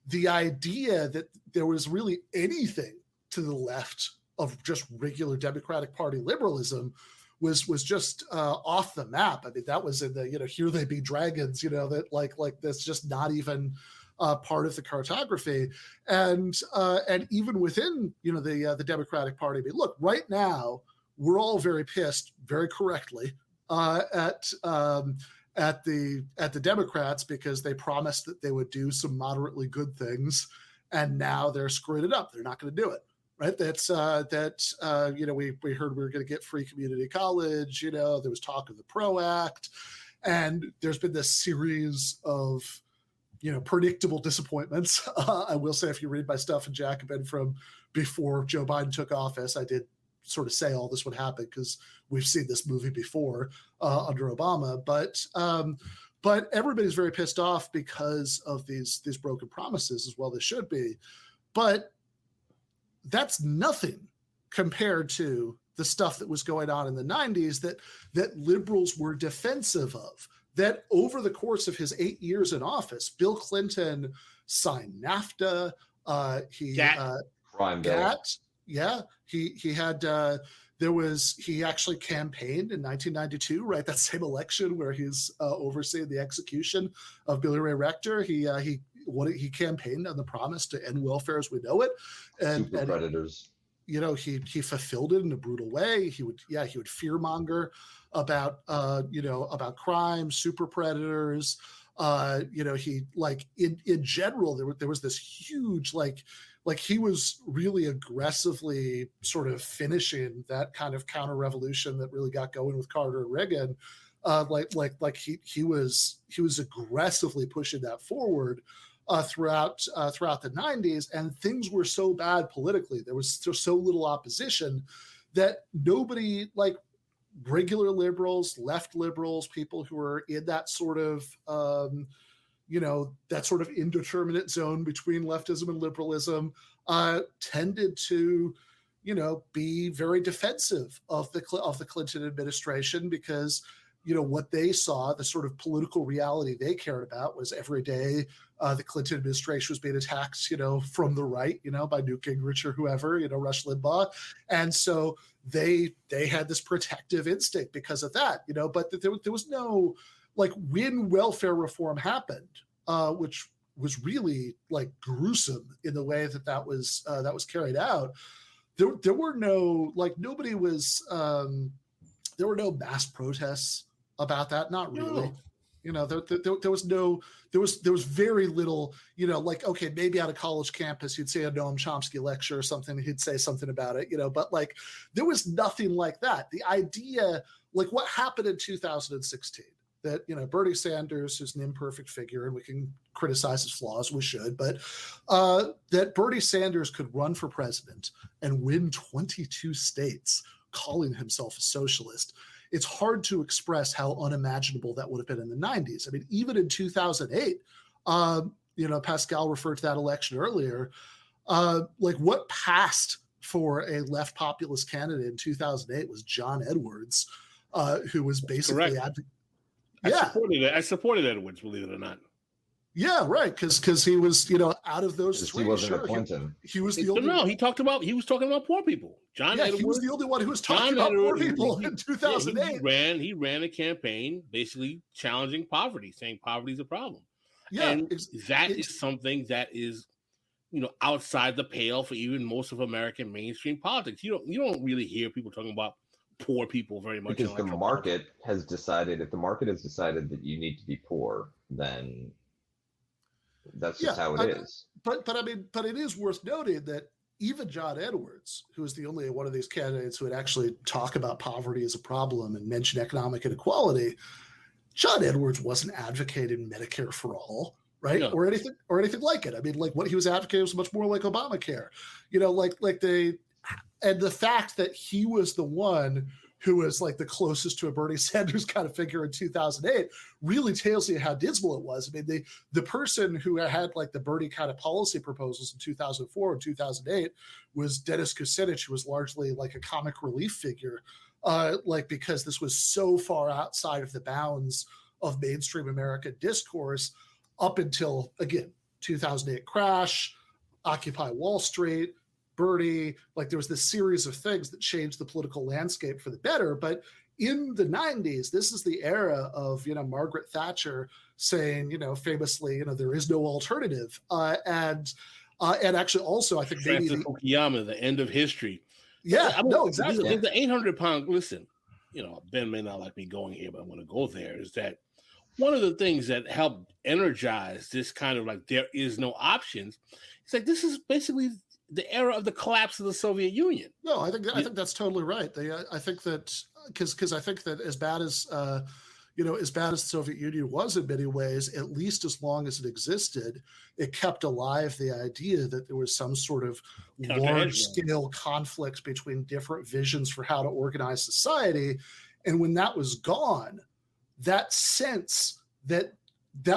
the idea that there was really anything to the left of just regular Democratic Party liberalism was just off the map. I mean, that was in the, Here They Be Dragons, that like that's just not even part of the cartography. And even within, the Democratic Party, I mean, look, right now, we're all very pissed, very correctly, at the Democrats because they promised that they would do some moderately good things, and now they're screwing it up. They're not going to do it. Right. We heard we were going to get free community college. There was talk of the PRO Act, and there's been this series of, predictable disappointments. I will say, if you read my stuff in Jacobin from before Joe Biden took office, I did sort of say all this would happen because we've seen this movie before under Obama. But everybody's very pissed off because of these broken promises, as well they should be. But that's nothing compared to the stuff that was going on in the 90s that liberals were defensive of. That over the course of his 8 years in office, Bill Clinton signed NAFTA. Crime bill. Yeah, he had. He actually campaigned in 1992, right? That same election where he's overseeing the execution of Billy Ray Rector. He campaigned on the promise to end welfare as we know it, and predators. He fulfilled it in a brutal way. He would fearmonger about about crime, super predators. He in general there was this huge like he was really aggressively sort of finishing that kind of counter revolution that really got going with Carter and Reagan. He was aggressively pushing that forward throughout the 90s, and things were so bad politically. There was so little opposition that nobody, like regular liberals, left liberals, people who are in that sort of that sort of indeterminate zone between leftism and liberalism, tended to be very defensive of the Clinton administration because what they saw, the sort of political reality they cared about was every day the Clinton administration was being attacked, from the right, by Newt Gingrich or whoever, Rush Limbaugh. And so they had this protective instinct because of that, but there was no, when welfare reform happened, which was really gruesome in the way that was carried out. There were no, nobody was, there were no mass protests about that. Not really. No. There was very little, okay, maybe at a college campus, you'd say a Noam Chomsky lecture or something, he'd say something about it, but there was nothing like that. The idea, what happened in 2016, that, Bernie Sanders is an imperfect figure and we can criticize his flaws, we should, but that Bernie Sanders could run for president and win 22 states calling himself a socialist. It's hard to express how unimaginable that would have been in the 90s. I mean, even in 2008, Pascal referred to that election earlier, what passed for a left populist candidate in 2008 was John Edwards, who was basically I supported Edwards, believe it or not. Yeah, right. Because he was, out of those three, he wasn't a Clinton. He was the only. No, he was talking about poor people. Edwards, he was the only one who was talking about poor people in 2008. He ran a campaign basically challenging poverty, saying poverty is a problem. Yeah, and that is something that is, outside the pale for even most of American mainstream politics. You don't really hear people talking about poor people very much. Because the market has decided, if the market has decided that you need to be poor, then that's just how it is. But it is worth noting that even John Edwards, who is the only one of these candidates who would actually talk about poverty as a problem and mention economic inequality, John Edwards wasn't advocating Medicare for all, right? No. Or anything like it. I mean, what he was advocating was much more like Obamacare. And the fact that he was the one who was like the closest to a Bernie Sanders kind of figure in 2008, really tells you how dismal it was. I mean, the person who had like the Bernie kind of policy proposals in 2004 and 2008 was Dennis Kucinich, who was largely like a comic relief figure, like because this was so far outside of the bounds of mainstream American discourse up until, again, 2008 crash, Occupy Wall Street, Bernie, like there was this series of things that changed the political landscape for the better. But in the 90s, this is the era of, Margaret Thatcher saying, famously, there is no alternative. And actually also, I think maybe Fukuyama, the end of history. Yeah, no, exactly. The 800-pound, listen, Ben may not like me going here, but I want to go there, is that one of the things that helped energize this kind of like, there is no options. It's like, this is basically the era of the collapse of the Soviet Union. No, I think that's totally right. I think that because I think that as bad as the Soviet Union was in many ways, at least as long as it existed, it kept alive the idea that there was some sort of large-scale conflict between different visions for how to organize society. And when that was gone, that sense that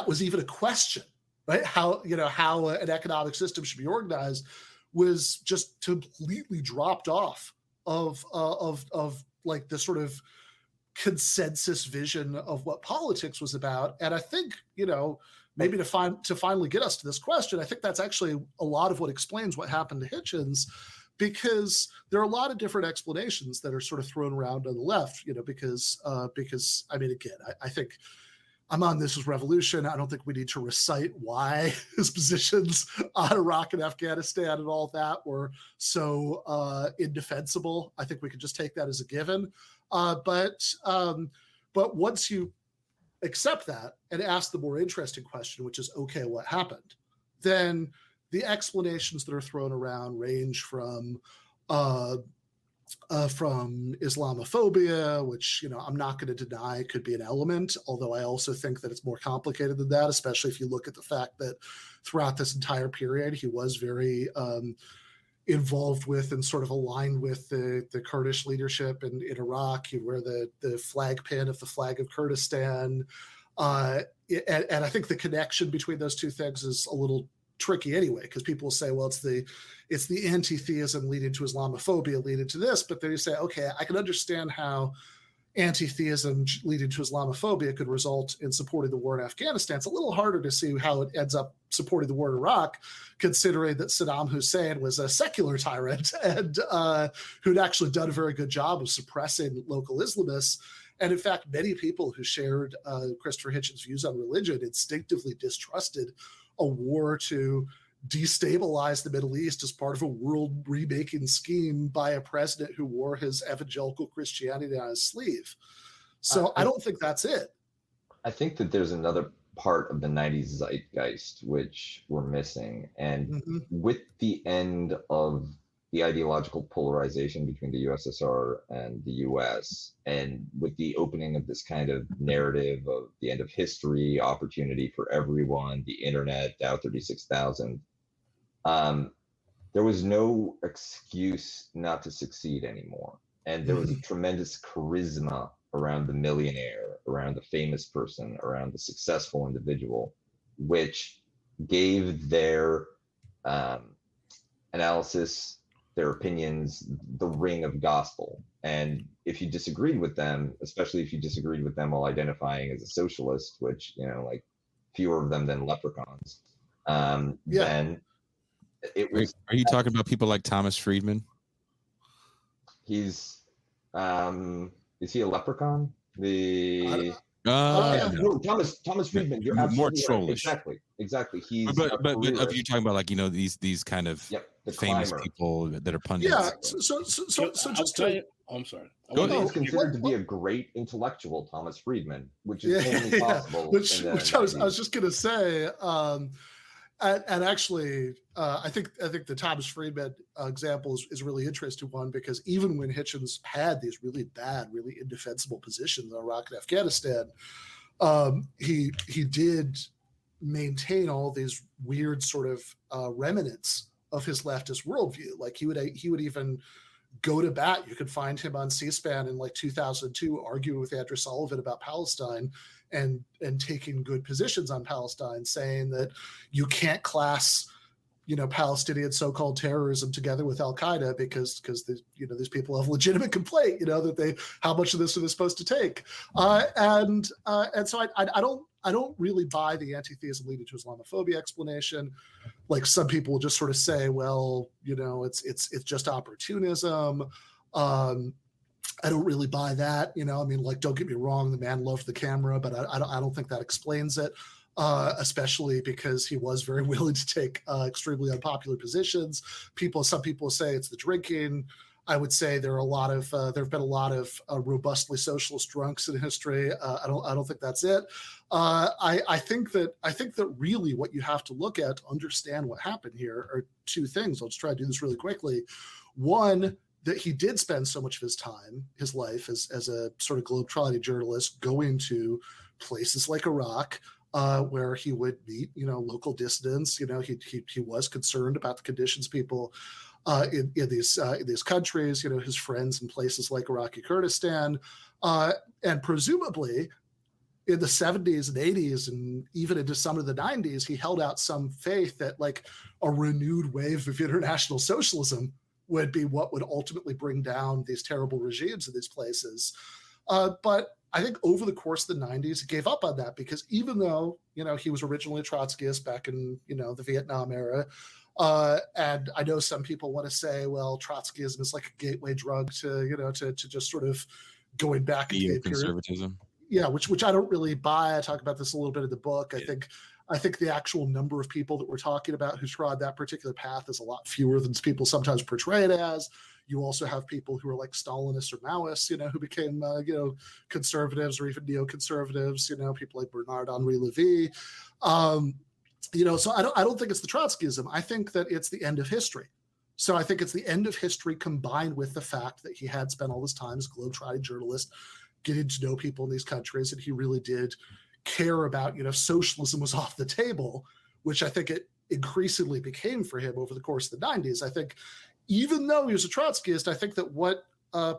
was even a question, right? How an economic system should be organized was just completely dropped off of like the sort of consensus vision of what politics was about. And I think, maybe to finally get us to this question, I think that's actually a lot of what explains what happened to Hitchens, because there are a lot of different explanations that are sort of thrown around on the left, because I mean, again, I think I'm on this as revolution. I don't think we need to recite why his positions on Iraq and Afghanistan and all that were so indefensible. I think we could just take that as a given. But once you accept that and ask the more interesting question, which is, okay, what happened? Then the explanations that are thrown around range from Islamophobia, which, I'm not going to deny could be an element, although I also think that it's more complicated than that, especially if you look at the fact that throughout this entire period, he was very involved with and sort of aligned with the Kurdish leadership in Iraq. He'd wear the flag pin of the flag of Kurdistan. And I think the connection between those two things is a little tricky anyway, because people will say, well, it's the anti-theism leading to Islamophobia leading to this, but then you say, okay, I can understand how anti-theism leading to Islamophobia could result in supporting the war in Afghanistan. It's a little harder to see how it ends up supporting the war in Iraq, considering that Saddam Hussein was a secular tyrant and who'd actually done a very good job of suppressing local Islamists. And in fact, many people who shared Christopher Hitchens' views on religion instinctively distrusted a war to destabilize the Middle East as part of a world remaking scheme by a president who wore his evangelical Christianity on his sleeve. So I don't think that's it. I think that there's another part of the 90s zeitgeist which we're missing. And with the end of the ideological polarization between the USSR and the US, and with the opening of this kind of narrative of the end of history, opportunity for everyone, the internet, Dow 36,000, there was no excuse not to succeed anymore. And there was a tremendous charisma around the millionaire, around the famous person, around the successful individual, which gave their analysis, their opinions, the ring of gospel. And if you disagreed with them, especially if you disagreed with them while identifying as a socialist, which, like fewer of them than leprechauns, then it was. Are you talking about people like Thomas Friedman? He's, is he a leprechaun? No. Thomas Friedman. You're more absolutely trollish. Right. Exactly. He's but of you talking about like these kind of the famous climber. People that are pundits. Yeah. So just to. I'm sorry. He's considered to be a great intellectual, Thomas Friedman, which is only possible. Which I was just going to say. And actually, I think the Thomas Friedman example is a really interesting one, because even when Hitchens had these really bad, really indefensible positions in Iraq and Afghanistan, he did maintain all these weird sort of remnants of his leftist worldview. Like he would even go to bat. You could find him on C-SPAN in like 2002 arguing with Andrew Sullivan about Palestine and taking good positions on Palestine, saying that you can't class Palestinian so-called terrorism together with Al Qaeda because these people have legitimate complaint that how much of this are they supposed to take, and so I don't really buy the anti-theism leading to Islamophobia explanation. Like some people will just sort of say, well, it's just opportunism. I don't really buy that. Don't get me wrong, the man loved the camera, but I don't think that explains it. Especially because he was very willing to take extremely unpopular positions. Some people say it's the drinking. I would say there have been a lot of robustly socialist drunks in history. I don't think that's it. I think that really what you have to look at to understand what happened here are two things. I'll just try to do this really quickly. One, that he did spend so much of his life as a sort of globetrotting journalist going to places like Iraq, where he would meet, local dissidents. He was concerned about the conditions people in these countries. His friends in places like Iraqi Kurdistan, and presumably in the 70s and 80s and even into some of the 90s, he held out some faith that like a renewed wave of international socialism would be what would ultimately bring down these terrible regimes in these places. But I think over the course of the 90s, he gave up on that because even though, he was originally a Trotskyist back in, the Vietnam era, and I know some people want to say, well, Trotskyism is like a gateway drug to just sort of going back into neoconservatism. Yeah, which I don't really buy. I talk about this a little bit in the book. I think the actual number of people that we're talking about who trod that particular path is a lot fewer than people sometimes portray it as. You also have people who are like Stalinists or Maoists, who became, conservatives or even neoconservatives, people like Bernard-Henri Lévy. So I don't think it's the Trotskyism. I think that it's the end of history. So I think it's the end of history combined with the fact that he had spent all this time as a globetrotting journalist, getting to know people in these countries, and he really did care about, socialism was off the table, which I think it increasingly became for him over the course of the 90s. I think even though he was a Trotskyist, I think that what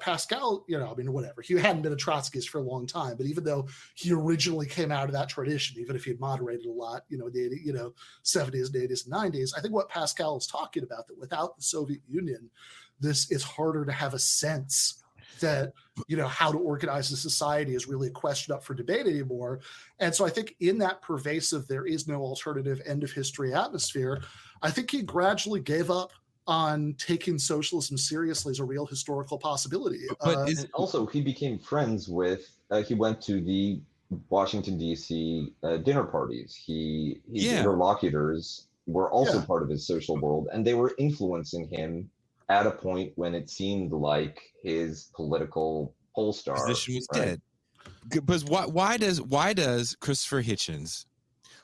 Pascal, whatever, he hadn't been a Trotskyist for a long time, but even though he originally came out of that tradition, even if he had moderated a lot, in the 70s and 80s and 90s, I think what Pascal is talking about, that without the Soviet Union, this is harder to have a sense that, how to organize a society is really a question up for debate anymore. And so I think in that pervasive, there is no alternative end of history atmosphere, I think he gradually gave up on taking socialism seriously as a real historical possibility. But also he became friends with, he went to the Washington, D.C. Dinner parties. His interlocutors were also part of his social world, and they were influencing him at a point when it seemed like his political pole star position was dead. Because why does Christopher Hitchens,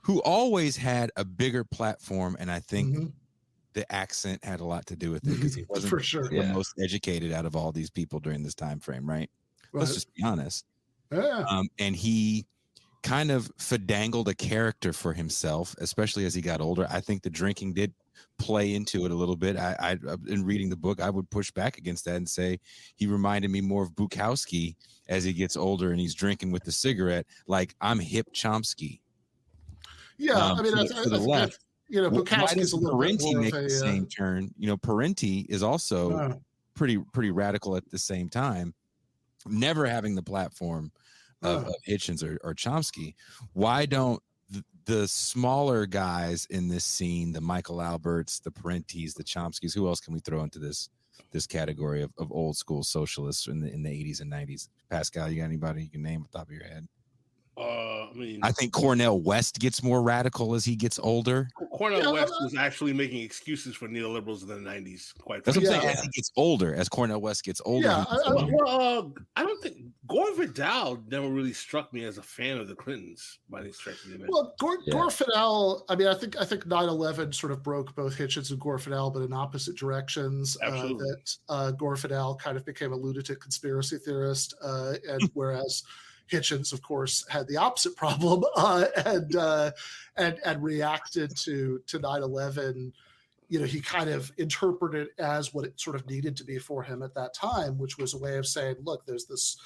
who always had a bigger platform, and I think the accent had a lot to do with it because he wasn't for sure the most educated out of all these people during this time frame, right? Let's just be honest. And he kind of finagled a character for himself, especially as he got older. I think the drinking did play into it a little bit. I in reading the book, I would push back against that and say he reminded me more of Bukowski as he gets older and he's drinking with the cigarette, like I'm hip Chomsky. To the left. Bukowski's a little bit more make of the same turn. Parenti is also pretty radical at the same time, never having the platform of Hitchens or Chomsky. Why don't the smaller guys in this scene, the Michael Alberts, the Parentis, the Chomskys, who else can we throw into this category of old school socialists in the 80s and 90s? Pascal, you got anybody you can name off the top of your head? I think Cornel West gets more radical as he gets older. Cornel West was actually making excuses for neoliberals in the 90s. That's what I'm saying. As he gets older, as Cornel West gets older. I don't think Gore Vidal never really struck me as a fan of the Clintons by any stretch of the imagination. Well, Gore Vidal, I think 9/11 sort of broke both Hitchens and Gore Vidal, but in opposite directions. That Gore Vidal kind of became a lunatic conspiracy theorist, and whereas Hitchens, of course, had the opposite problem and reacted to 9/11, he kind of interpreted it as what it sort of needed to be for him at that time, which was a way of saying, look, there's this,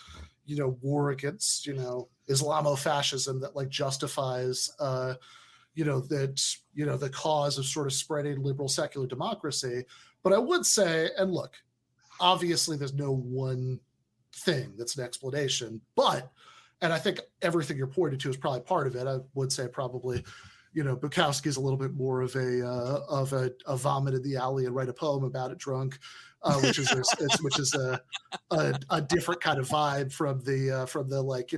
war against, Islamofascism that like justifies, the cause of sort of spreading liberal secular democracy. But I would say, and look, obviously there's no one thing that's an explanation, and I think everything you're pointing to is probably part of it. I would say probably, Bukowski's a little bit more of a vomit in the alley and write a poem about it drunk, which is a different kind of vibe from the like,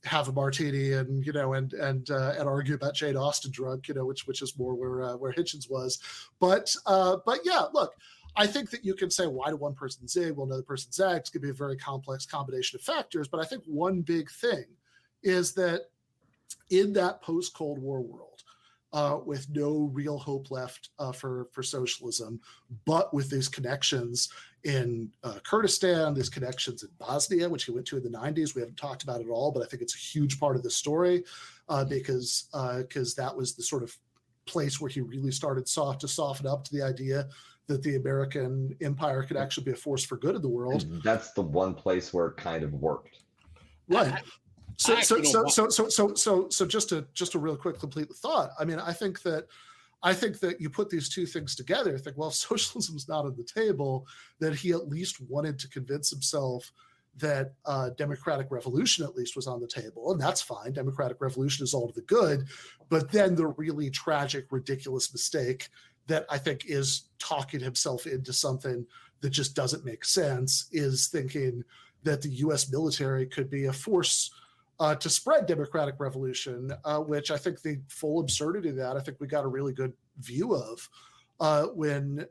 have a martini and argue about Jane Austen drunk, which is more where Hitchens was. But yeah, look, I think that you can say, why did one person zig while another person zags? Could be a very complex combination of factors. But I think one big thing is that in that post-Cold War world, with no real hope left for socialism, but with these connections in Kurdistan, these connections in Bosnia, which he went to in the 90s. We haven't talked about it at all, but I think it's a huge part of the story because that was the sort of place where he really started to soften up to the idea that the American empire could actually be a force for good in the world. And that's the one place where it kind of worked. Right. So just to real quick complete the thought. I mean, I think that you put these two things together. Think, well, if socialism's not on the table, that he at least wanted to convince himself that democratic revolution at least was on the table, and that's fine. Democratic revolution is all to the good, but then the really tragic, ridiculous mistake that I think is talking himself into something that just doesn't make sense is thinking that the U.S. military could be a force to spread democratic revolution, which I think the full absurdity of that, I think we got a really good view of when,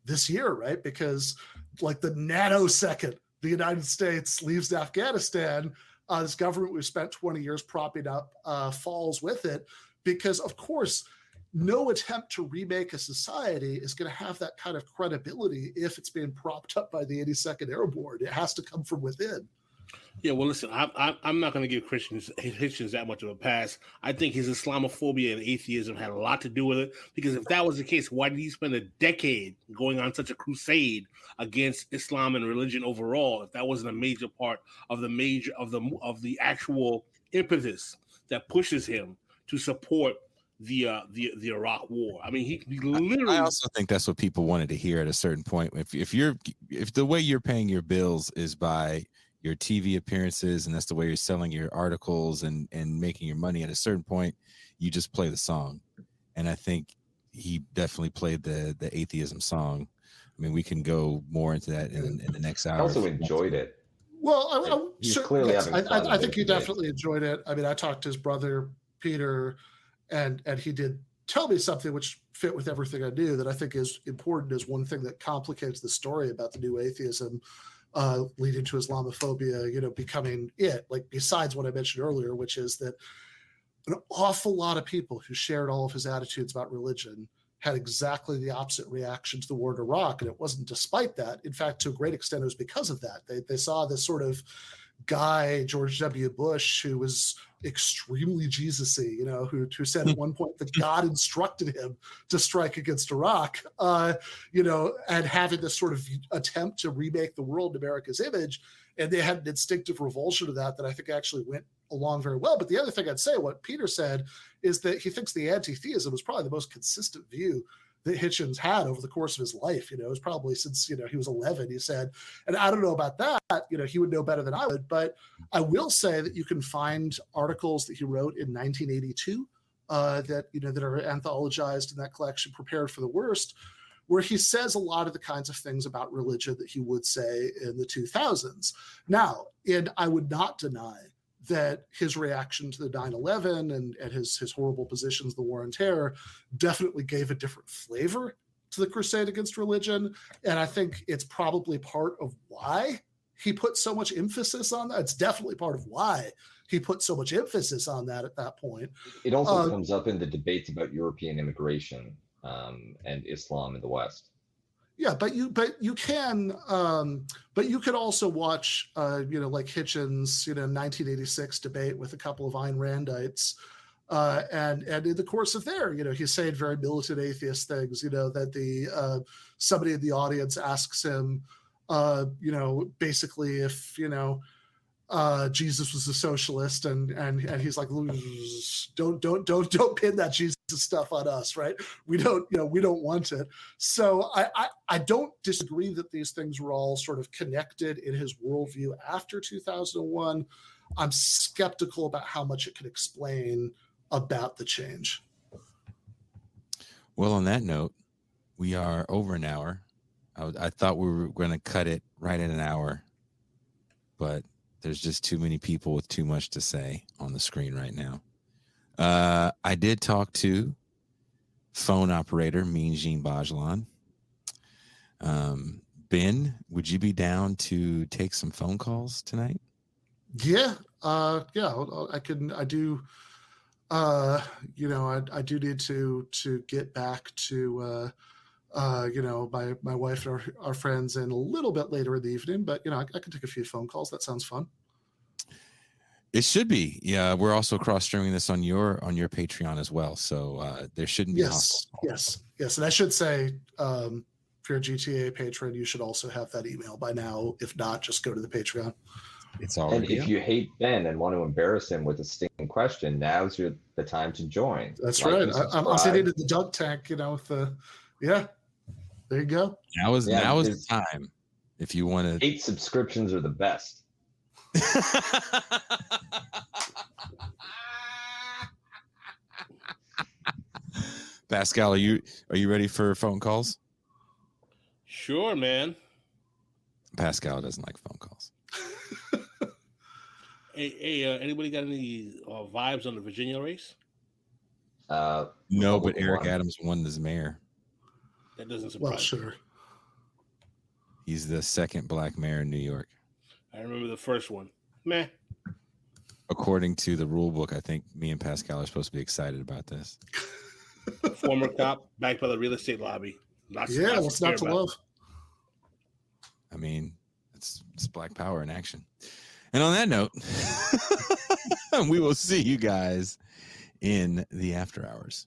this year, right? Because like the nanosecond the United States leaves Afghanistan, this government we've spent 20 years propping up falls with it, because of course, no attempt to remake a society is going to have that kind of credibility if it's being propped up by the 82nd Airborne. It has to come from within. Yeah, well, listen, I'm not going to give Hitchens that much of a pass. I think his Islamophobia and atheism had a lot to do with it, because if that was the case, why did he spend a decade going on such a crusade against Islam and religion overall? If that wasn't a major part of the actual impetus that pushes him to support the Iraq War. I mean, he literally. I also think that's what people wanted to hear at a certain point. If the way you're paying your bills is by your TV appearances, and that's the way you're selling your articles and making your money, at a certain point, you just play the song. And I think he definitely played the atheism song. I mean, we can go more into that in the next hour. I also enjoyed it. Well, I think he debate. definitely enjoyed it. I mean, I talked to his brother, Peter, and he did tell me something which fit with everything I knew that I think is important as one thing that complicates the story about the new atheism leading to Islamophobia, becoming it, like besides what I mentioned earlier, which is that an awful lot of people who shared all of his attitudes about religion had exactly the opposite reaction to the war in Iraq. And it wasn't despite that. In fact, to a great extent, it was because of that. They saw this sort of guy, George W. Bush, who was extremely Jesus-y, who said at one point that God instructed him to strike against Iraq, and having this sort of attempt to remake the world in America's image. And they had an instinctive revulsion to that I think actually went along very well. But the other thing I'd say, what Peter said, is that he thinks the anti-theism was probably the most consistent view that Hitchens had over the course of his life. It was probably since, he was 11, he said. And I don't know about that, he would know better than I would, but I will say that you can find articles that he wrote in 1982 that are anthologized in that collection, Prepared for the Worst, where he says a lot of the kinds of things about religion that he would say in the 2000s. Now, and I would not deny that his reaction to the 9/11 and his horrible positions, the war on terror, definitely gave a different flavor to the crusade against religion. And I think it's probably part of why he put so much emphasis on that. It's definitely part of why he put so much emphasis on that at that point. It also comes up in the debates about European immigration and Islam in the West. Yeah, but you can also watch like Hitchens, 1986 debate with a couple of Ayn Randites, And in the course of there, he's saying very militant atheist things, that somebody in the audience asks him, basically if, Jesus was a socialist, and he's like, don't pin that Jesus stuff on us, right? We don't want it. So I don't disagree that these things were all sort of connected in his worldview after 2001. I'm skeptical about how much it can explain about the change. Well, on that note, we are over an hour. I thought we were going to cut it right at an hour, but there's just too many people with too much to say on the screen right now. I did talk to phone operator Mean Jean Bajlan. Ben, would you be down to take some phone calls tonight? Yeah. I can. I do. I do need to get back to my wife and our friends in a little bit later in the evening, but I can take a few phone calls. That sounds fun. It should be. Yeah, we're also cross streaming this on your Patreon as well, so there shouldn't be. Yes. And I should say, if you're a GTA patron, you should also have that email by now. If not, just go to the Patreon. It's already. And if you hate Ben and want to embarrass him with a stinging question, now's the time to join. That's right. I'm sitting in the dunk tank, with the. Yeah, there you go. Now is the time. If you want to. 8 subscriptions are the best. Pascal, are you ready for phone calls? Sure, man. Pascal doesn't like phone calls. Hey, anybody got any vibes on the Virginia race? No, but Eric Adams won as mayor. That doesn't surprise me. Well, sure. He's the second black mayor in New York. I remember the first one. Meh. According to the rule book, I think me and Pascal are supposed to be excited about this. Former cop backed by the real estate lobby. What's not to love? I mean, it's black power in action. And on that note, we will see you guys in the after hours.